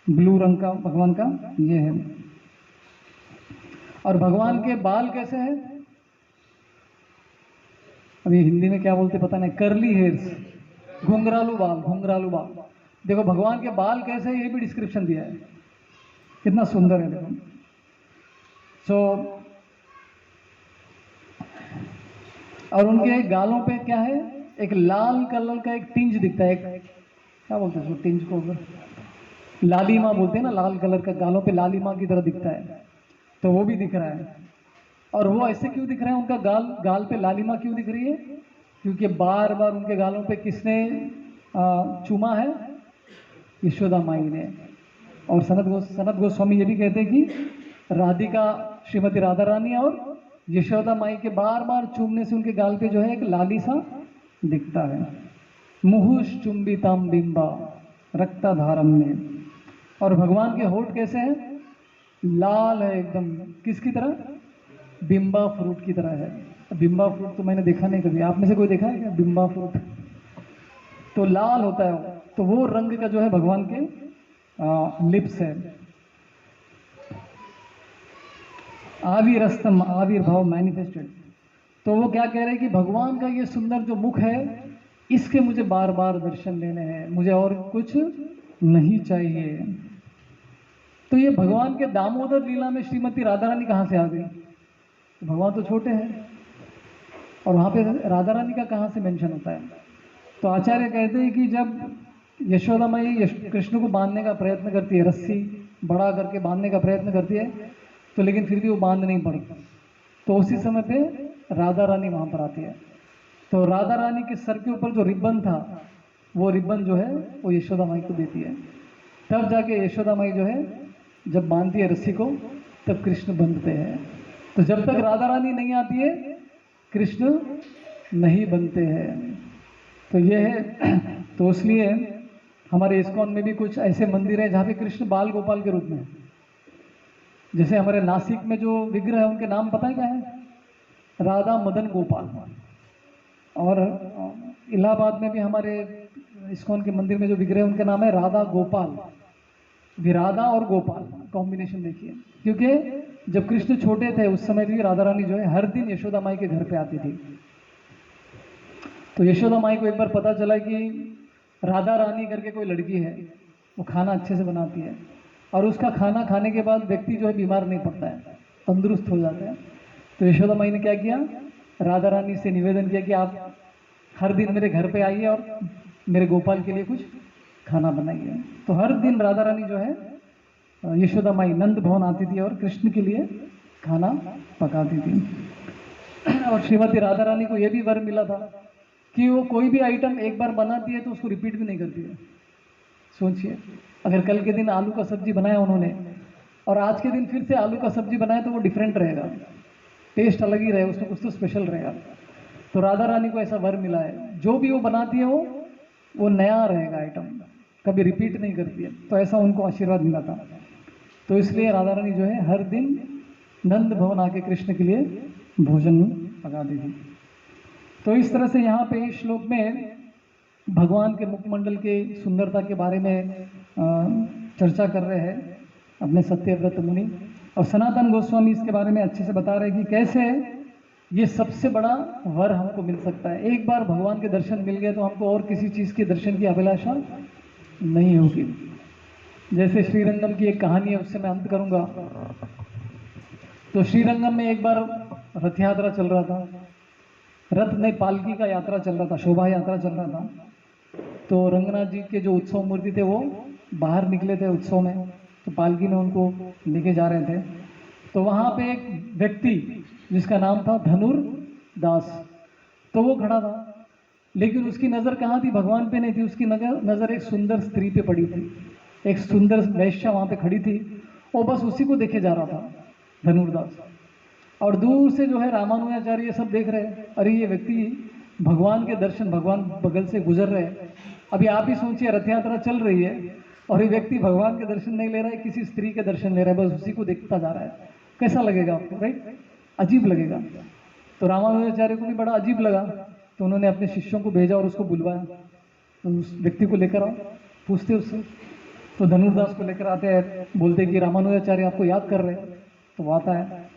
A: ब्लू रंग का भगवान का ये है। और भगवान के बाल कैसे हैं, अभी हिंदी में क्या बोलते पता नहीं, कर्ली हेयर्स, घुंघरालू बाल, घुंघरालू बाल। देखो भगवान के बाल कैसे हैं, ये भी डिस्क्रिप्शन दिया है, कितना सुंदर है देखो। सो और उनके गालों पे क्या है, एक लाल कलर का एक टिंज दिखता है, एक क्या बोलते हैं उसको, टिंज को लालिमा बोलते हैं ना, लाल कलर का गालों पे लालिमा की तरह दिखता है, तो वो भी दिख रहा है। और वो ऐसे क्यों दिख रहा है, उनका गाल पे लालिमा क्यों दिख रही है, क्योंकि बार बार उनके गालों पे किसने चूमा है, यशोदा माई ने। और सनत गोस्वामी ये भी कहते हैं कि राधिका श्रीमती राधा रानी और यशोदा माई के बार बार चूमने से उनके गाल पे जो है एक लाली सा दिखता है। मुहुष चुंबिताम बिंबा रक्ताधारम में। और भगवान के होठ कैसे हैं? लाल है एकदम, किसकी तरह? बिंबा फ्रूट की तरह है। बिंबा फ्रूट तो मैंने देखा नहीं कभी, आप में से कोई देखा है क्या बिंबा फ्रूट? तो लाल होता है वो। तो वो रंग का जो है भगवान के लिप्स है। आविरस्तम आविर्भाव मैनिफेस्टेड। तो वो क्या कह रहे हैं कि भगवान का ये सुंदर जो मुख है, इसके मुझे बार बार दर्शन लेने हैं, मुझे और कुछ नहीं चाहिए। तो ये भगवान के दामोदर लीला में श्रीमती राधा रानी कहाँ से आ गई? तो भगवान तो छोटे हैं और वहाँ पे राधा रानी का कहाँ से मेंशन होता है? तो आचार्य कहते हैं कि जब यशोदा माई कृष्ण को बांधने का प्रयत्न करती है, रस्सी बड़ा करके बांधने का प्रयत्न करती है, तो लेकिन फिर भी वो बांध नहीं पड़ती। तो उसी समय पे राधा रानी वहाँ पर आती है। तो राधा रानी के सर के ऊपर जो रिबन था, वो रिबन जो है वो यशोदा माई को देती है। तब जाके यशोदा माई जो है जब बांधती है रस्सी को, तब कृष्ण बंधते हैं। तो जब तक राधा रानी नहीं आती है, कृष्ण नहीं बनते हैं। तो ये है। तो इसलिए हमारे इस्कॉन में भी कुछ ऐसे मंदिर हैं जहाँ पे कृष्ण बाल गोपाल के रूप में है। जैसे हमारे नासिक में जो विग्रह है उनके नाम पता है क्या है? राधा मदन गोपाल। और इलाहाबाद में भी हमारे इस्कॉन के मंदिर में जो विग्रह है उनके नाम है राधा गोपाल। विराधा और गोपाल कॉम्बिनेशन देखिए। क्योंकि जब कृष्ण छोटे थे उस समय भी राधा रानी जो है हर दिन यशोदा माई के घर पे आती थी। तो यशोदा माई को एक बार पता चला कि राधा रानी करके कोई लड़की है, वो खाना अच्छे से बनाती है और उसका खाना खाने के बाद व्यक्ति जो है बीमार नहीं पड़ता है, तंदुरुस्त हो जाता है। तो यशोदा माई ने क्या किया? राधा रानी से निवेदन किया कि आप हर दिन मेरे घर पे आइए और मेरे गोपाल के लिए कुछ खाना बनाइए। तो हर दिन राधा रानी जो है यशोदा माई नंद भवन आती थी और कृष्ण के लिए खाना पकाती थी। और श्रीमती राधा रानी को यह भी वर मिला था कि वो कोई भी आइटम एक बार बनाती है तो उसको रिपीट भी नहीं करती है। सोचिए, अगर कल के दिन आलू का सब्जी बनाया उन्होंने और आज के दिन फिर से आलू का सब्जी बनाया तो वो डिफरेंट रहेगा, टेस्ट अलग ही रहेगा, उसमें कुछ तो स्पेशल रहेगा। तो राधा रानी को ऐसा वर मिला है, जो भी वो बनाती है वो नया रहेगा आइटम, कभी रिपीट नहीं करती है। तो ऐसा उनको आशीर्वाद मिला था। तो इसलिए राधा रानी जो है हर दिन नंद भवन आके कृष्ण के लिए भोजन पकाती थी। तो इस तरह से यहाँ पे इस श्लोक में भगवान के मुखमंडल के सुंदरता के बारे में चर्चा कर रहे हैं अपने सत्यव्रत मुनि। और सनातन गोस्वामी इसके बारे में अच्छे से बता रहे हैं कि कैसे ये सबसे बड़ा वर हमको मिल सकता है। एक बार भगवान के दर्शन मिल गए तो हमको और किसी चीज़ के दर्शन की अभिलाषा नहीं होगी। जैसे श्रीरंगम की एक कहानी है, उससे मैं अंत करूँगा। तो श्रीरंगम में एक बार रथ यात्रा चल रहा था, रथ नहीं पालकी का यात्रा चल रहा था, शोभा यात्रा चल रहा था। तो रंगनाथ जी के जो उत्सव मूर्ति थे वो बाहर निकले थे उत्सव में, तो पालकी में उनको लेके जा रहे थे। तो वहाँ पे एक व्यक्ति जिसका नाम था धनुर्दास, तो वो खड़ा था, लेकिन उसकी नज़र कहाँ थी? भगवान पे नहीं थी, उसकी नज़र एक सुंदर स्त्री पे पड़ी थी। एक सुंदर वैश्या वहाँ पे खड़ी थी, वो बस उसी को देखे जा रहा था धनुर्दास। और दूर से जो है रामानुजाचार्य ये सब देख रहे हैं, अरे ये व्यक्ति भगवान के दर्शन, भगवान बगल से गुजर रहे हैं। अभी आप ही सोचिए, रथ यात्रा चल रही है और ये व्यक्ति भगवान के दर्शन नहीं ले रहा है, किसी स्त्री के दर्शन ले रहा है, बस उसी को देखता जा रहा है। कैसा लगेगा आपको? राइट, अजीब लगेगा। तो रामानुजाचार्य को भी बड़ा अजीब लगा, तो उन्होंने अपने शिष्यों को भेजा और उसको बुलवाया, तो उस व्यक्ति को लेकर आओ, पूछते उससे। तो धनुर्दास को लेकर आते हैं, बोलते कि रामानुजाचार्य आपको याद कर रहे हैं। तो वो आता है,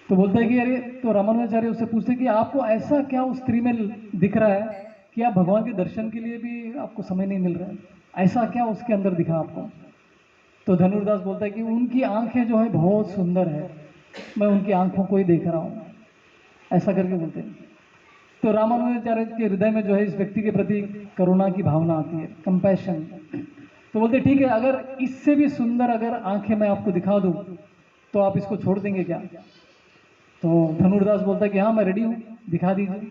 A: तो बोलता है कि अरे, तो रामानुजाचार्य उससे पूछते कि आपको ऐसा क्या उस स्त्री में दिख रहा है कि आप भगवान के दर्शन के लिए भी आपको समय नहीं मिल रहा है, ऐसा क्या उसके अंदर दिखा आपको? तो धनुर्दास बोलता है कि उनकी आंखें जो है बहुत सुंदर है, मैं उनकी आंखों को ही देख रहा हूँ, ऐसा करके बोलते हैं। तो रामानुजाचार्य के हृदय में जो है इस व्यक्ति के प्रति करुणा की भावना आती है, कंपैशन। तो बोलते ठीक है, अगर इससे भी सुंदर अगर आंखें मैं आपको दिखा दूं तो आप इसको छोड़ देंगे क्या? तो धनुर्दास बोलता है कि हाँ मैं रेडी हूँ, दिखा दीजिए।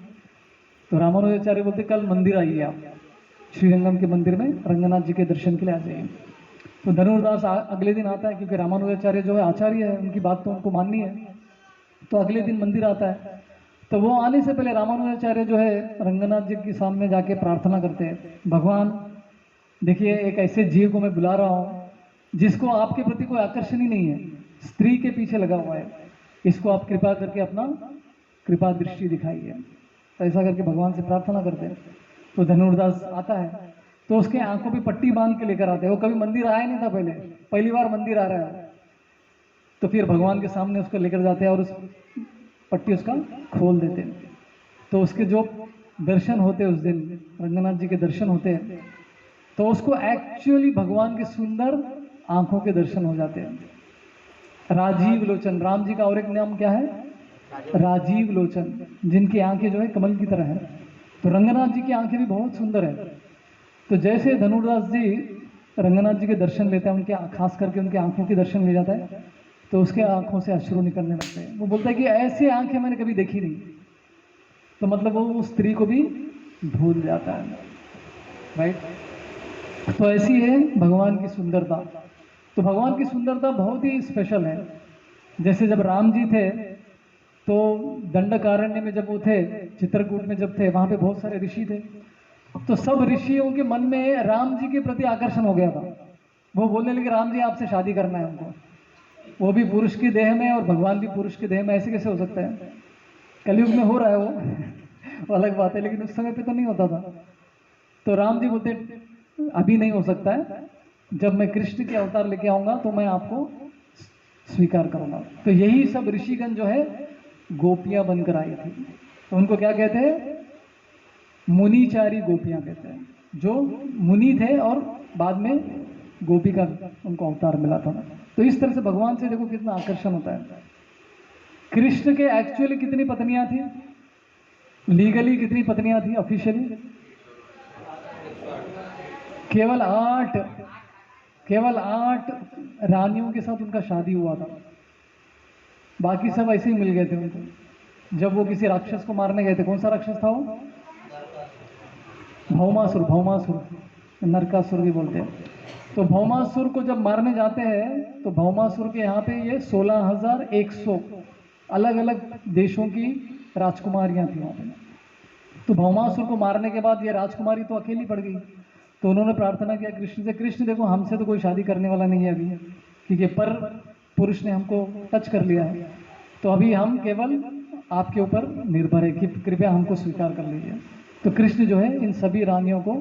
A: तो रामानुजाचार्य बोलते कल मंदिर आइए आप, श्रीरंगम के मंदिर में रंगनाथ जी के दर्शन के लिए आ जाइए। तो धनुर्दास अगले दिन आता है, क्योंकि रामानुजाचार्य जो है आचार्य है, उनकी बात तो उनको माननी है। तो अगले दिन मंदिर आता है, तो वो आने से पहले रामानुजाचार्य जो है रंगनाथ जी के सामने जाके प्रार्थना करते हैं, भगवान देखिए एक ऐसे जीव को मैं बुला रहा हूँ जिसको आपके प्रति कोई आकर्षण ही नहीं है, स्त्री के पीछे लगा हुआ है, इसको आप कृपा करके अपना कृपा दृष्टि दिखाइए। तो ऐसा करके भगवान से प्रार्थना करते हैं। तो धनुर्दास आता है, तो उसके आंखों पे पट्टी बांध के लेकर आते हैं। वो कभी मंदिर आया नहीं था, पहली बार मंदिर आ रहा है। तो फिर भगवान के सामने उसको लेकर जाते हैं और उस पट्टी उसका खोल देते हैं। तो उसके जो दर्शन होते हैं उस दिन, रंगनाथ जी के दर्शन होते हैं, तो उसको एक्चुअली भगवान के सुंदर आंखों के दर्शन हो जाते हैं। राजीव लोचन, राम जी का और एक नाम क्या है? राजीव लोचन, जिनकी आंखें जो है कमल की तरह है। तो रंगनाथ जी की आंखें भी बहुत सुंदर है। तो जैसे धनुर्दास जी रंगनाथ जी के दर्शन लेते हैं, उनके खास करके उनके आंखों के दर्शन ले जाता है, तो उसके आंखों से अश्रु निकलने लगते हैं। वो बोलता है कि ऐसी आंखें मैंने कभी देखी नहीं। तो मतलब वो उस स्त्री को भी भूल जाता है, राइट। तो ऐसी है भगवान की सुंदरता। तो भगवान की सुंदरता बहुत ही स्पेशल है। जैसे जब राम जी थे, तो दंडकारण्य में जब वो थे, चित्रकूट में जब थे, वहां पे बहुत सारे ऋषि थे। तो सब ऋषियों के मन में राम जी के प्रति आकर्षण हो गया था। वो बोलने लगे राम जी आपसे शादी करना है हमको। वो भी पुरुष की देह में और भगवान भी पुरुष की देह में, ऐसे कैसे हो सकता है? कलयुग में हो रहा है वो अलग बात है, लेकिन उस समय पे तो नहीं होता था। तो राम जी बोलते अभी नहीं हो सकता है, जब मैं कृष्ण के अवतार लेके आऊंगा तो मैं आपको स्वीकार करूंगा। तो यही सब ऋषिगण जो है गोपियां बनकर आई थी। तो उनको क्या कहते हैं? मुनिचारी गोपियां कहते हैं, जो मुनि थे और बाद में गोपी का उनको अवतार मिला था। तो इस तरह से भगवान से देखो कितना आकर्षण होता है। कृष्ण के एक्चुअली कितनी पत्नियां थी? लीगली कितनी पत्नियां थी? ऑफिशियली केवल 8 रानियों के साथ उनका शादी हुआ था। बाकी सब ऐसे ही मिल गए थे उनको। जब वो किसी राक्षस को मारने गए थे, कौन सा राक्षस था वो? भौमासुर, नरकासुर भी बोलते हैं। तो भौमासुर को जब मारने जाते हैं, तो भौमासुर के यहाँ पे ये 16,100 अलग अलग देशों की राजकुमारियां थी वहाँ पे। तो भौमासुर को मारने के बाद ये राजकुमारी तो अकेली पड़ गई। तो उन्होंने प्रार्थना किया कृष्ण से, कृष्ण देखो हमसे तो कोई शादी करने वाला नहीं है अभी, क्योंकि पर पुरुष ने हमको टच कर लिया है। तो अभी हम केवल आपके ऊपर निर्भर है कि कृपया हमको स्वीकार कर लीजिए। तो कृष्ण जो है इन सभी रानियों को,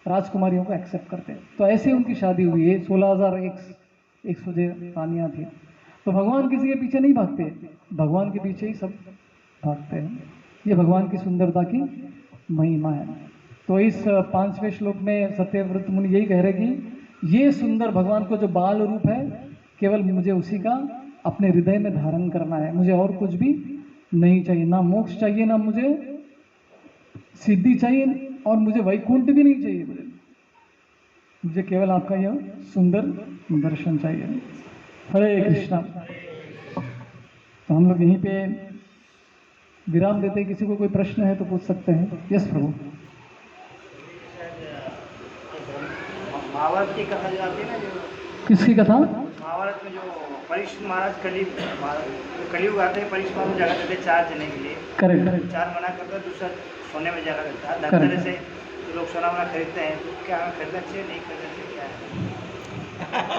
A: राजकुमारियों को एक्सेप्ट करते हैं। तो ऐसे उनकी शादी हुई है। 16,100 रानियाँ थी। तो भगवान किसी के पीछे नहीं भागते, भगवान के पीछे ही सब भागते हैं। ये भगवान की सुंदरता की महिमा है। तो इस 5वें श्लोक में सत्यव्रत मुनि यही कह रहे कि ये सुंदर भगवान को जो बाल रूप है, केवल मुझे उसी का अपने हृदय में धारण करना है। मुझे और कुछ भी नहीं चाहिए, ना मोक्ष चाहिए, ना मुझे सिद्धि चाहिए, और मुझे वैकुंठ भी नहीं चाहिए। मुझे केवल आपका यह सुंदर दर्शन चाहिए। हरे कृष्णा। तो हम लोग यहीं पे विराम देते हैं। किसी को कोई प्रश्न है तो पूछ सकते हैं। यस प्रभु।
B: महाभारत की कथा जो आती है ना, जो
A: किसकी कथा?
B: महाभारत में जो परीक्षित महाराज कलयुग आते हैं, परीक्षित महाराज जगह देते 4 जने के लिए।
A: करेक्ट।
B: 4 मना करता है, दूसरा सोने में जगह देता है। धनतेरस से लोग सोना वोना खरीदते हैं, तो क्या हमें खरीदना चाहिए, नहीं खरीदना चाहिए, क्या है?